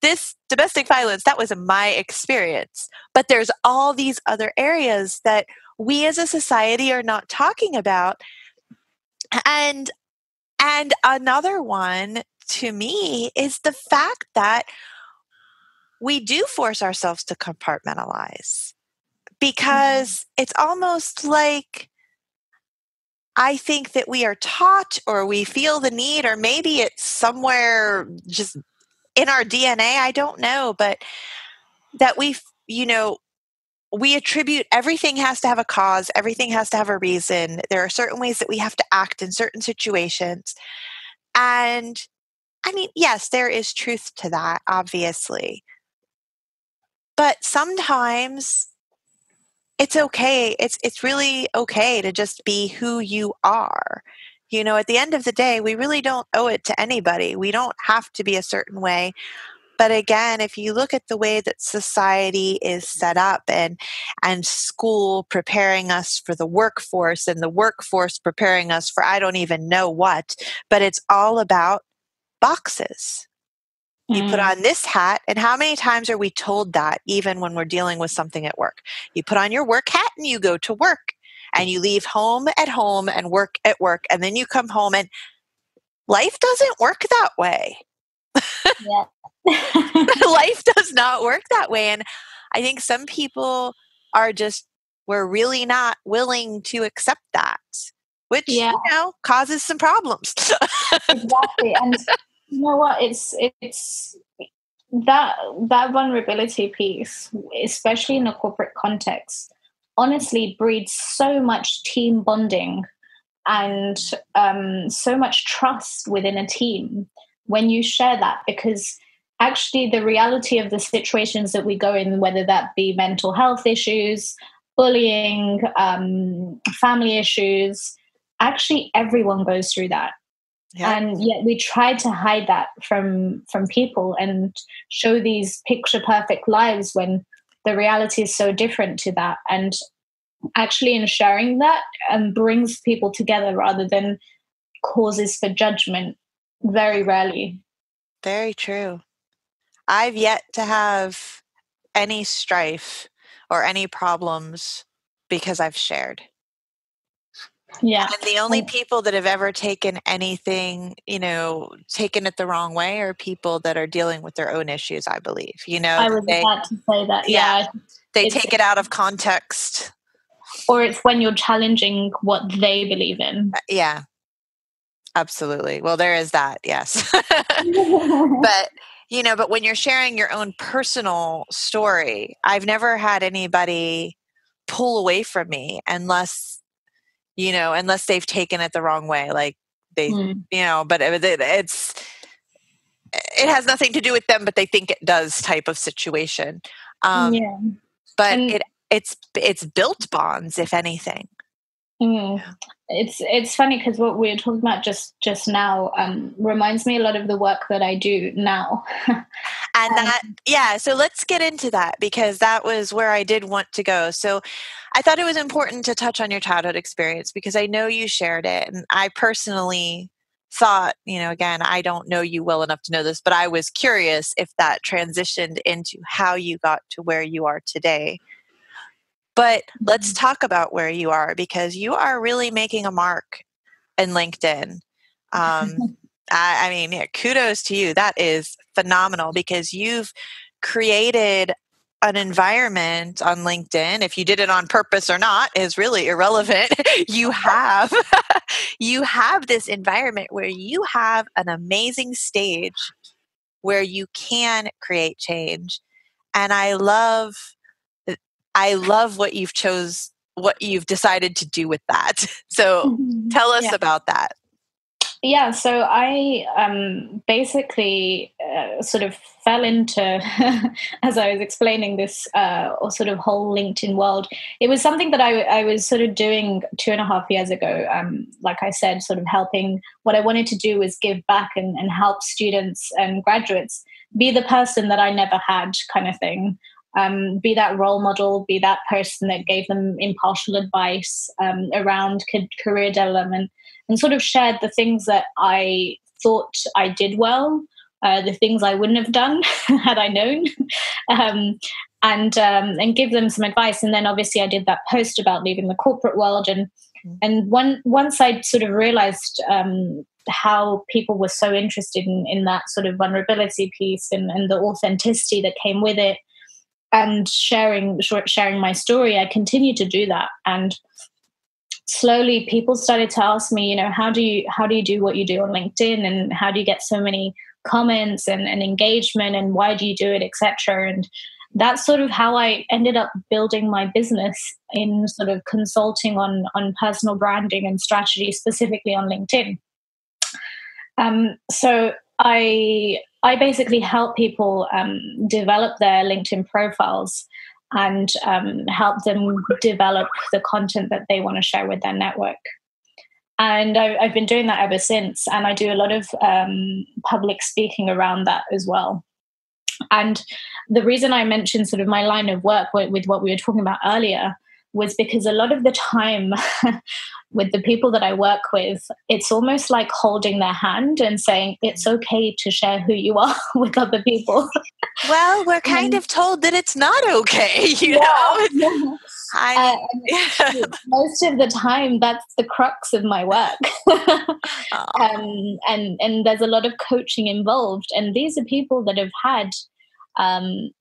this domestic violence, that was my experience, but there's all these other areas that we as a society are not talking about. And another one to me is the fact that we do force ourselves to compartmentalize because it's almost like I think that we are taught or we feel the need, or maybe it's somewhere just in our DNA, I don't know, but that we attribute everything has to have a cause, everything has to have a reason. There are certain ways that we have to act in certain situations. And I mean, yes, there is truth to that, obviously. But sometimes it's okay. It's really okay to just be who you are. At the end of the day, we really don't owe it to anybody. We don't have to be a certain way. But again, if you look at the way that society is set up and school preparing us for the workforce and the workforce preparing us for I don't even know what, but it's all about boxes. You put on this hat, and how many times are we told that even when we're dealing with something at work? You put on your work hat and you go to work, and you leave home at home and work at work, and then you come home, and life doesn't work that way. Yeah. Life does not work that way. And I think some people we're really not willing to accept that, which, causes some problems. Exactly. And you know what? It's that vulnerability piece, especially in a corporate context, honestly breeds so much team bonding and so much trust within a team when you share that, because actually the reality of the situations that we go in, whether that be mental health issues, bullying, family issues, actually everyone goes through that. Yeah. And yet we try to hide that from people and show these picture perfect lives when the reality is so different to that. And actually in sharing that brings people together rather than causes for judgment, very rarely. Very true. I've yet to have any strife or any problems because I've shared. Yeah. And the only people that have ever taken anything, taken it the wrong way are people that are dealing with their own issues, I believe. I was about to say that. Yeah. They take it out of context. Or it's when you're challenging what they believe in. Yeah. Absolutely. Well, there is that, yes. But when you're sharing your own personal story, I've never had anybody pull away from me unless they've taken it the wrong way. Like but it has nothing to do with them, but they think it does type of situation. But it's built bonds, if anything. It's funny because what we were talking about just now reminds me a lot of the work that I do now. So let's get into that, because that was where I did want to go. So I thought it was important to touch on your childhood experience because I know you shared it, and I personally thought, again, I don't know you well enough to know this, but I was curious if that transitioned into how you got to where you are today. But let's talk about where you are, because you are really making a mark in LinkedIn. I mean, yeah, kudos to you. That is phenomenal, because you've created an environment on LinkedIn. If you did it on purpose or not is really irrelevant. You have this environment where you have an amazing stage where you can create change. And I love what you've decided to do with that. So tell us about that. Yeah, so I basically sort of fell into, as I was explaining this sort of whole LinkedIn world. It was something that I was sort of doing 2.5 years ago. Like I said, sort of helping. What I wanted to do was give back and help students and graduates be the person that I never had, kind of thing. Be that role model, be that person that gave them impartial advice around career development, and sort of shared the things that I thought I did well, the things I wouldn't have done had I known, and give them some advice. And then obviously I did that post about leaving the corporate world, and once I sort of realized how people were so interested in that sort of vulnerability piece and the authenticity that came with it, and sharing my story, I continued to do that. And slowly people started to ask me, how do you do what you do on LinkedIn, and how do you get so many comments and engagement, and why do you do it, etc. And that's sort of how I ended up building my business in sort of consulting on personal branding and strategy, specifically on LinkedIn. So I basically help people develop their LinkedIn profiles and help them develop the content that they want to share with their network. And I've been doing that ever since. And I do a lot of public speaking around that as well. And the reason I mentioned sort of my line of work with what we were talking about earlier was because a lot of the time with the people that I work with, it's almost like holding their hand and saying, it's okay to share who you are with other people. Well, we're kind of told that it's not okay, you know? Most of the time, that's the crux of my work. And there's a lot of coaching involved. And these are people that have had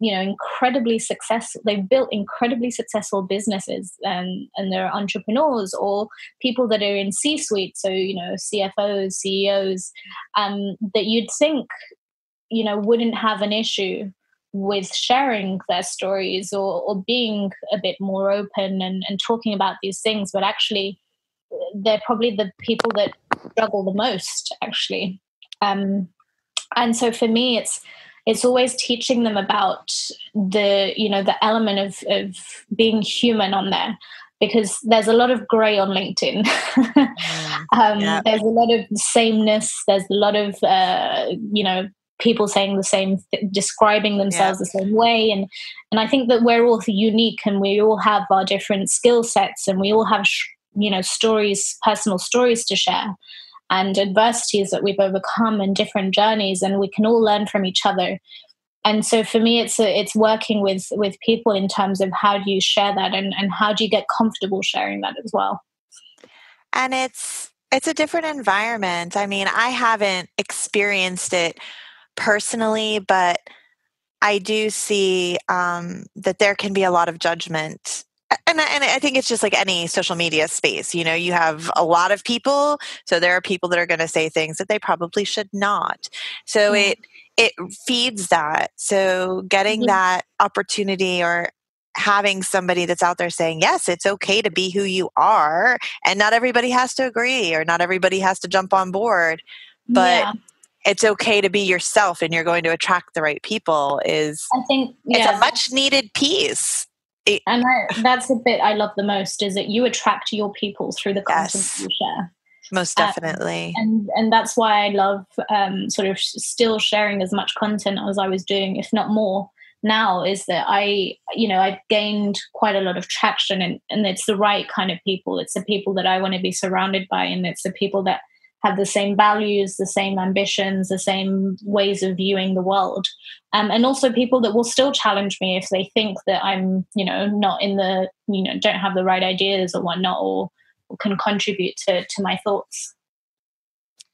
incredibly successful. They've built incredibly successful businesses, and they're entrepreneurs or people that are in C-suite. So, CFOs, CEOs, that you'd think, wouldn't have an issue with sharing their stories or being a bit more open and talking about these things. But actually, they're probably the people that struggle the most, actually. And so for me, it's always teaching them about the element of being human on there, because there's a lot of gray on LinkedIn. There's a lot of sameness. There's a lot of people saying the same, describing themselves the same way, and I think that we're all unique, and we all have our different skill sets, and we all have stories, personal stories to share, and adversities that we've overcome, and different journeys, and we can all learn from each other. And so for me, it's working with people in terms of how do you share that, and how do you get comfortable sharing that as well. And it's a different environment. I mean, I haven't experienced it personally, but I do see that there can be a lot of judgment. And I think it's just like any social media space. You have a lot of people, so there are people that are going to say things that they probably should not. So it feeds that. So getting that opportunity, or having somebody that's out there saying, yes, it's okay to be who you are, and not everybody has to agree, or not everybody has to jump on board, but it's okay to be yourself, and you're going to attract the right people it's a much needed piece. And that's the bit I love the most, is that you attract your people through the content you share. Most definitely. And that's why I love sort of still sharing as much content as I was doing, if not more now, is that I've gained quite a lot of traction, and it's the right kind of people. It's the people that I want to be surrounded by, and it's the people that have the same values, the same ambitions, the same ways of viewing the world. And also people that will still challenge me if they think that I'm, not in the, don't have the right ideas or whatnot, or can contribute to my thoughts.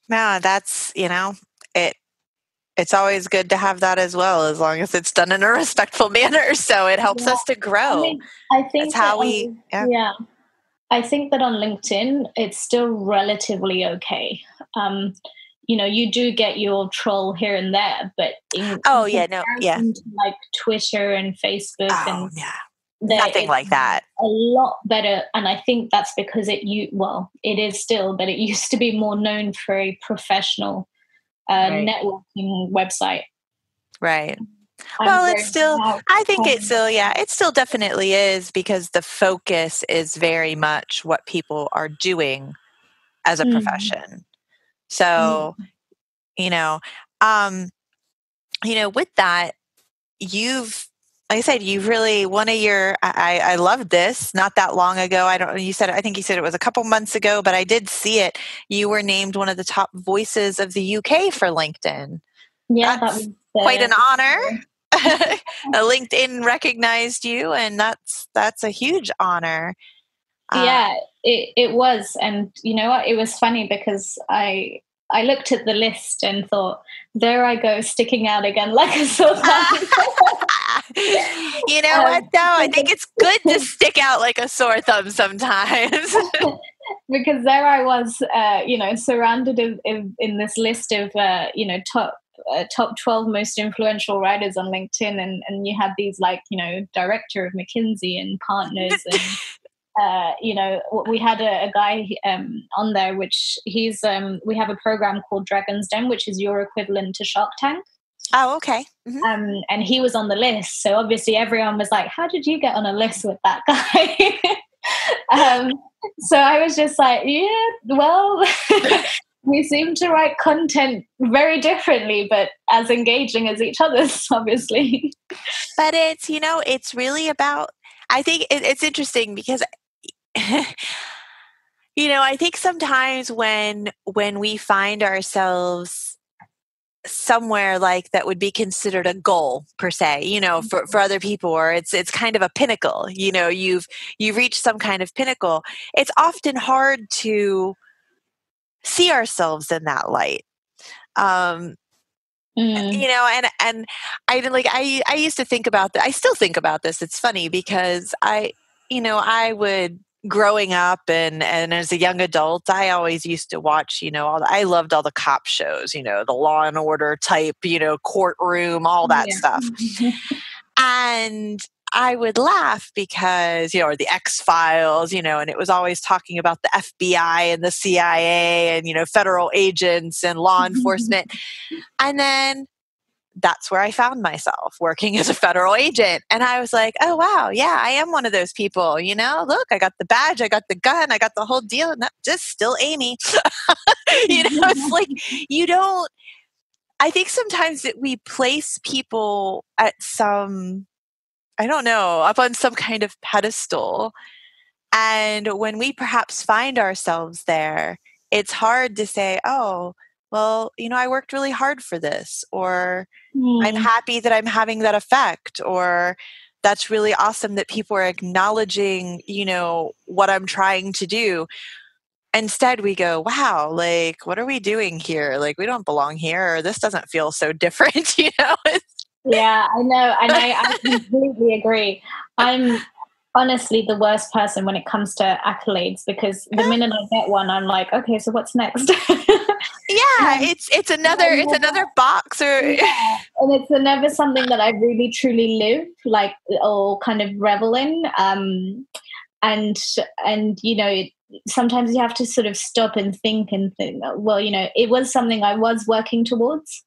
No, that's, it's always good to have that as well, as long as it's done in a respectful manner. So it helps us to grow. I think that's how we, I think that on LinkedIn, it's still relatively okay. You do get your troll here and there, but in comparison to like Twitter and Facebook nothing like that. A lot better. And I think that's because it is still, but it used to be more known for a professional networking website. Right. Well, it's still, I think it still definitely is, because the focus is very much what people are doing as a profession. So, with that, like I said, you've really, I loved this not that long ago. I think you said it was a couple months ago, but I did see it. You were named one of the top voices of the UK for LinkedIn. Yeah, that was quite an honor. LinkedIn recognized you, and that's a huge honor. Yeah, it was. And you know what? It was funny because I looked at the list and thought, there I go, sticking out again like a sore thumb. You know what, though? I think it's good to stick out like a sore thumb sometimes. Because there I was, surrounded in this list of, top 12 most influential writers on LinkedIn. And you had these director of McKinsey and partners and, we had a guy on there, which he's, we have a program called Dragon's Den, which is your equivalent to Shark Tank. Oh, okay. Mm-hmm. And he was on the list. So obviously everyone was like, how did you get on a list with that guy? So I was just like, yeah, well, we seem to write content very differently, but as engaging as each other's, obviously. But it's, it's really about, I think it's interesting because, I think sometimes when we find ourselves somewhere like that would be considered a goal per se, for other people, or it's kind of a pinnacle, you've reached some kind of pinnacle. It's often hard to see ourselves in that light. And I used to think about that. I still think about this. It's funny because I would, growing up and as a young adult, I always used to watch, I loved all the cop shows, the Law and Order type, courtroom, all that stuff. And I would laugh because, or the X-Files, and it was always talking about the FBI and the CIA and, federal agents and law enforcement. And then that's where I found myself working as a federal agent. And I was like, oh, wow, yeah, I am one of those people. Look, I got the badge, I got the gun, I got the whole deal. And just still Amy. It's like, I think sometimes that we place people at up on some kind of pedestal. And when we perhaps find ourselves there, it's hard to say, oh, well, I worked really hard for this, or I'm happy that I'm having that effect, or that's really awesome that people are acknowledging, what I'm trying to do. Instead, we go, wow, like, what are we doing here? Like, we don't belong here, or this doesn't feel so different, Yeah, I know. And I completely agree. I'm honestly the worst person when it comes to accolades, because the minute I get one, I'm like, okay, so what's next? Yeah, it's another box, or and it's never something that I really truly live, or kind of revel in. And sometimes you have to sort of stop and think, well, it was something I was working towards.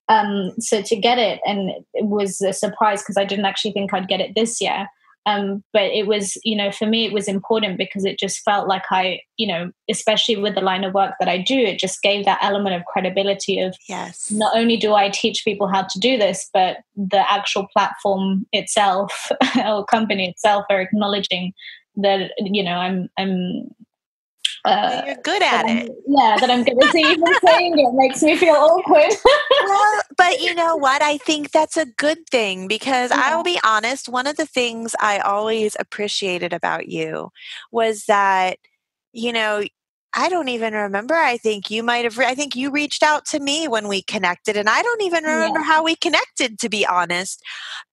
So to get it, and it was a surprise because I didn't actually think I'd get it this year. But it was, for me, it was important because it just felt like I, especially with the line of work that I do, it just gave that element of credibility of, yes, not only do I teach people how to do this, but the actual platform itself or company itself are acknowledging that, You're good at it. That I'm going to see. Even saying it makes me feel awkward. Well, but you know what? I think that's a good thing because I'll be honest, one of the things I always appreciated about you was that, you know, I don't even remember. I think you might have, I think you reached out to me when we connected, and I don't even remember how we connected, to be honest.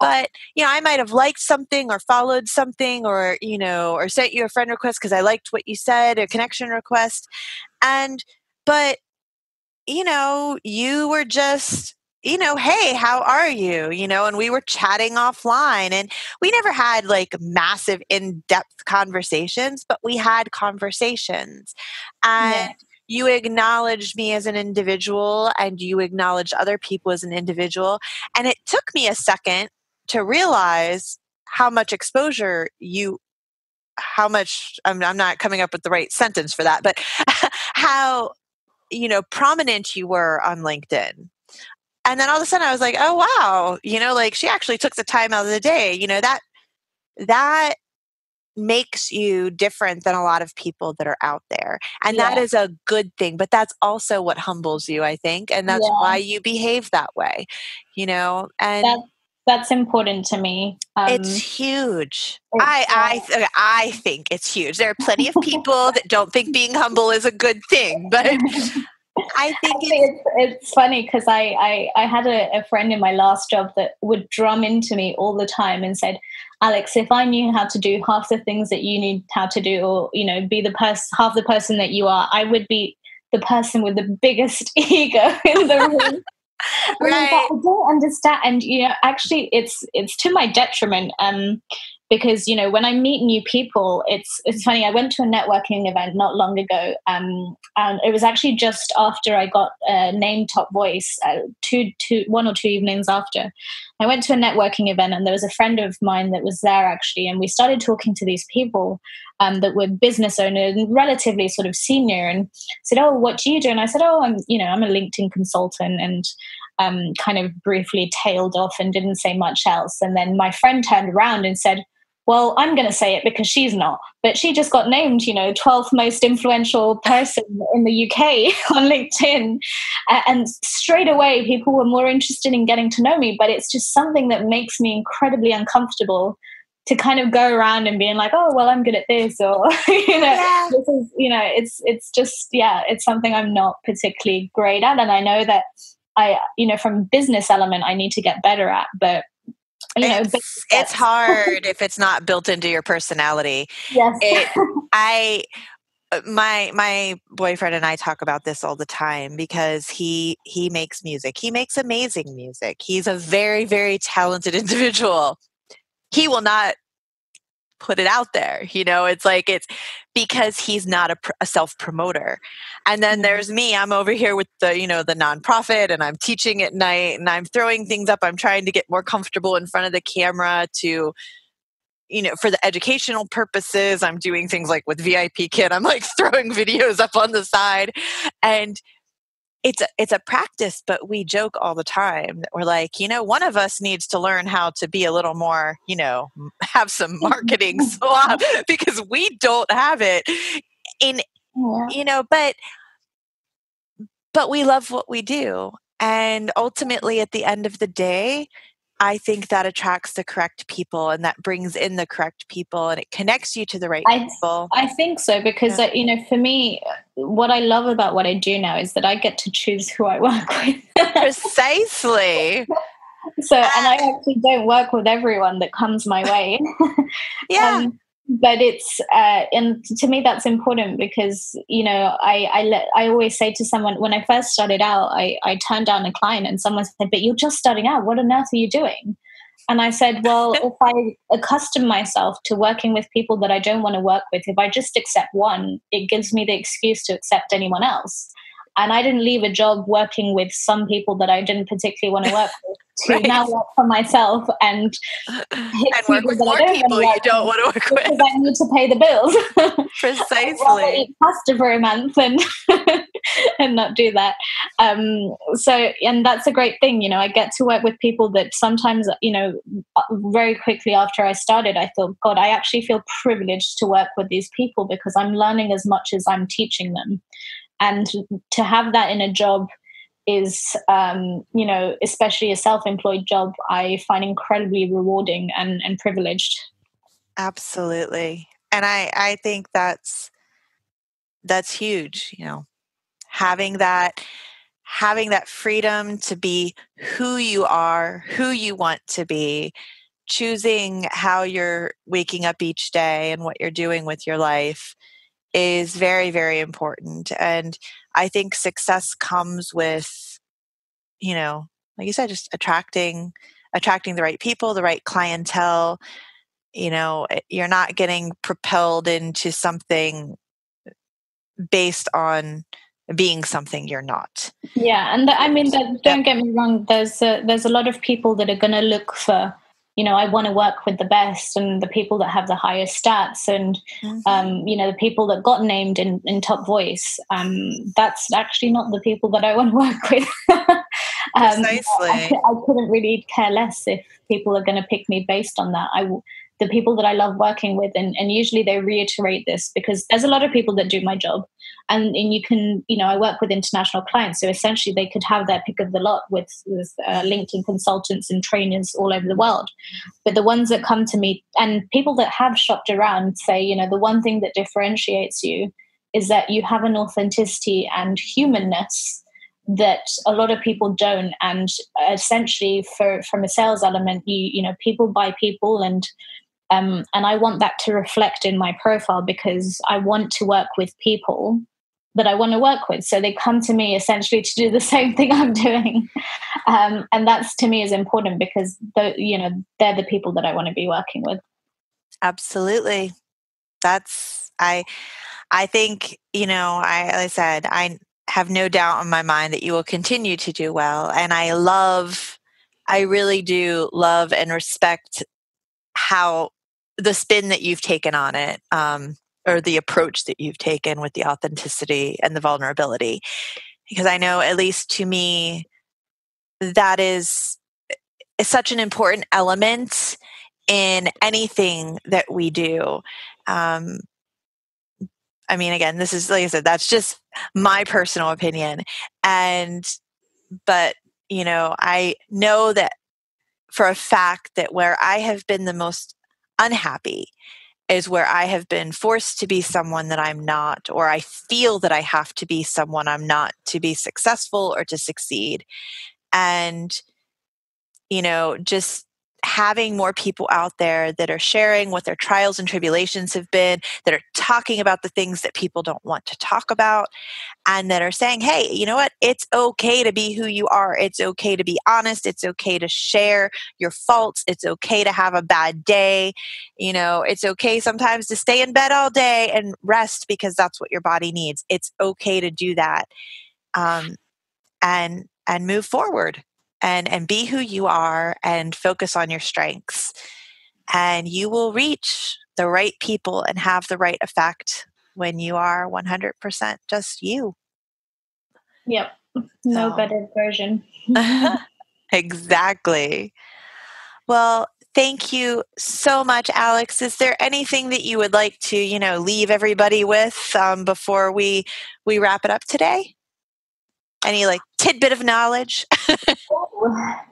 But, I might have liked something or followed something or, or sent you a friend request because I liked what you said, a connection request. But you were just, hey, how are you? And we were chatting offline, and we never had like massive in-depth conversations, but we had conversations. And you acknowledged me as an individual, and you acknowledged other people as an individual. And it took me a second to realize how much exposure I'm not coming up with the right sentence for that, but how prominent you were on LinkedIn. And then all of a sudden I was like, oh, wow, like she actually took the time out of the day, that makes you different than a lot of people that are out there. And that is a good thing, but that's also what humbles you, I think. And that's why you behave that way, and that's important to me. It's huge. I think it's huge. There are plenty of people that don't think being humble is a good thing, but I think it's funny because I had a friend in my last job that would drum into me all the time and said, Alex, if I knew how to do half the things that you need how to do, or be half the person that you are, I would be the person with the biggest ego in the room. Right. I don't understand, and actually, it's to my detriment. Because when I meet new people, it's funny. I went to a networking event not long ago, and it was actually just after I got named top voice. 1 or 2 evenings after, I went to a networking event, and there was a friend of mine that was there actually, and we started talking to these people that were business owners and relatively sort of senior, and said, "Oh, what do you do?" And I said, "Oh, I'm a LinkedIn consultant," and kind of briefly tailed off and didn't say much else. And then my friend turned around and said, well, I'm going to say it because she's not, but she just got named, 12th most influential person in the UK on LinkedIn. And straight away, people were more interested in getting to know me, but it's just something that makes me incredibly uncomfortable to kind of go around and being like, oh, well, I'm good at this, or, this is, it's just, it's something I'm not particularly great at. And I know that from business element, I need to get better at, but it's hard if it's not built into your personality. Yes. My boyfriend and I talk about this all the time because he makes music. He makes amazing music. He's a very, very talented individual. He will not put it out there. It's because he's not a self-promoter. And then there's me. I'm over here with the nonprofit, and I'm teaching at night, and I'm throwing things up. I'm trying to get more comfortable in front of the camera to, for the educational purposes. I'm doing things like with VIP Kid. I'm like throwing videos up on the side, and it's a practice, but we joke all the time that we're like, one of us needs to learn how to be a little more, have some marketing swap because we don't have it but we love what we do. And ultimately at the end of the day, I think that attracts the correct people, and that brings in the correct people, and it connects you to the right people. I think so, because, for me, what I love about what I do now is that I get to choose who I work with. Precisely. So, and I actually don't work with everyone that comes my way. But it's, and to me, that's important because, I always say to someone, when I first started out, I turned down a client and someone said, but you're just starting out. What on earth are you doing? And I said, well, if I accustom myself to working with people that I don't want to work with, if I just accept one, it gives me the excuse to accept anyone else. And I didn't leave a job working with some people that I didn't particularly want to work with to now work for myself and hit and work with more people you don't want to work with. Because I need to pay the bills. Precisely. I'd rather eat pasta for a month and and not do that. And that's a great thing. I get to work with people that sometimes, very quickly after I started, I thought, God, I actually feel privileged to work with these people because I'm learning as much as I'm teaching them. And to have that in a job is, especially a self-employed job, I find incredibly rewarding and privileged. Absolutely. And I think that's huge, having that freedom to be who you are, who you want to be, choosing how you're waking up each day and what you're doing with your life is very, very important. And I think success comes with, like you said, just attracting the right people, the right clientele. You're not getting propelled into something based on being something you're not. Yeah, and don't get me wrong. There's a lot of people that are going to look for, I want to work with the best and the people that have the highest stats and, the people that got named in Top Voice. That's actually not the people that I want to work with. Precisely. I couldn't really care less if people are going to pick me based on that. The people that I love working with, and usually they reiterate this because there's a lot of people that do my job, and you can, I work with international clients, so essentially they could have their pick of the lot with LinkedIn consultants and trainers all over the world. But the ones that come to me and people that have shopped around say, the one thing that differentiates you is that you have an authenticity and humanness that a lot of people don't. And essentially from a sales element, people buy people, and I want that to reflect in my profile because I want to work with people that I want to work with. So they come to me essentially to do the same thing I'm doing. And that's, to me, is important because they're the people that I want to be working with. Absolutely. I think, like I said, I have no doubt in my mind that you will continue to do well. And I really do love and respect how the spin that you've taken on it, or the approach that you've taken with the authenticity and the vulnerability. Because I know, at least to me, that is such an important element in anything that we do. Again, this is, like I said, that's just my personal opinion. But, I know that for a fact that where I have been the most unhappy is where I have been forced to be someone that I'm not, or I feel that I have to be someone I'm not to be successful or to succeed. And, just having more people out there that are sharing what their trials and tribulations have been, that are talking about the things that people don't want to talk about, and that are saying, hey, you know what? It's okay to be who you are. It's okay to be honest. It's okay to share your faults. It's okay to have a bad day. It's okay sometimes to stay in bed all day and rest because that's what your body needs. It's okay to do that, and move forward and be who you are and focus on your strengths. And you will reach the right people and have the right effect when you are 100% just you. Yep. No better version. Exactly. Well, thank you so much, Alex. Is there anything that you would like to, leave everybody with before we wrap it up today? Any tidbit of knowledge?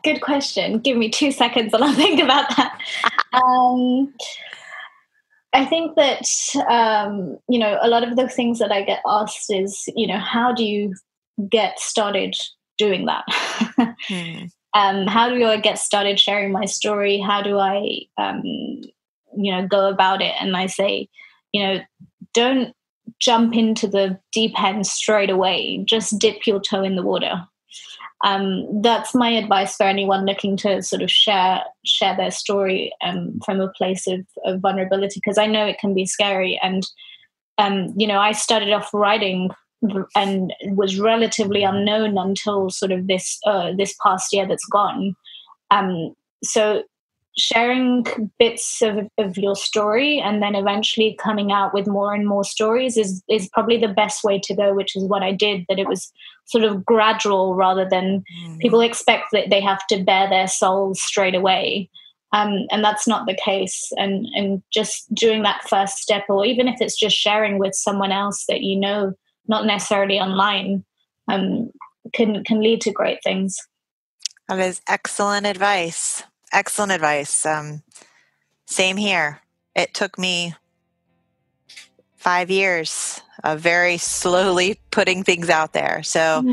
Good question. Give me 2 seconds and I'll think about that. I think that, a lot of the things that I get asked is, how do you get started doing that? How do I get started sharing my story? How do I, go about it? And I say, don't jump into the deep end straight away. Just dip your toe in the water. That's my advice for anyone looking to sort of share their story from a place of vulnerability, because I know it can be scary. And, I started off writing and was relatively unknown until sort of this past year that's gone. So sharing bits of your story and then eventually coming out with more and more stories is probably the best way to go, which is what I did, that it was sort of gradual rather than people expect that they have to bare their souls straight away. And that's not the case. And just doing that first step, or even if it's just sharing with someone else that you know, not necessarily online, can lead to great things. That is excellent advice. Excellent advice. Same here. It took me 5 years of very slowly putting things out there. So,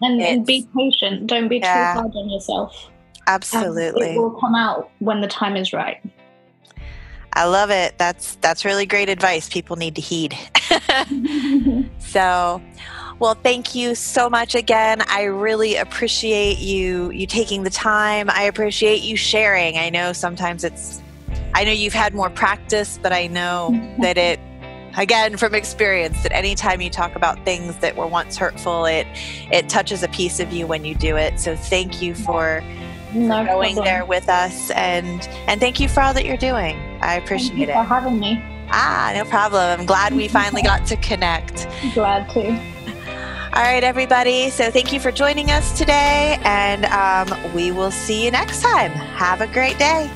and be patient. Don't be too hard on yourself. Absolutely. It will come out when the time is right. I love it. That's really great advice. People need to heed. So, well, thank you so much again. I really appreciate you taking the time. I appreciate you sharing. I know sometimes I know you've had more practice, but I know that again, from experience, that anytime you talk about things that were once hurtful, it touches a piece of you when you do it. So thank you for going there with us, and thank you for all that you're doing. I appreciate it. Thank you for having me. No problem. I'm glad we finally got to connect. Glad to. All right, everybody. So thank you for joining us today, and we will see you next time. Have a great day.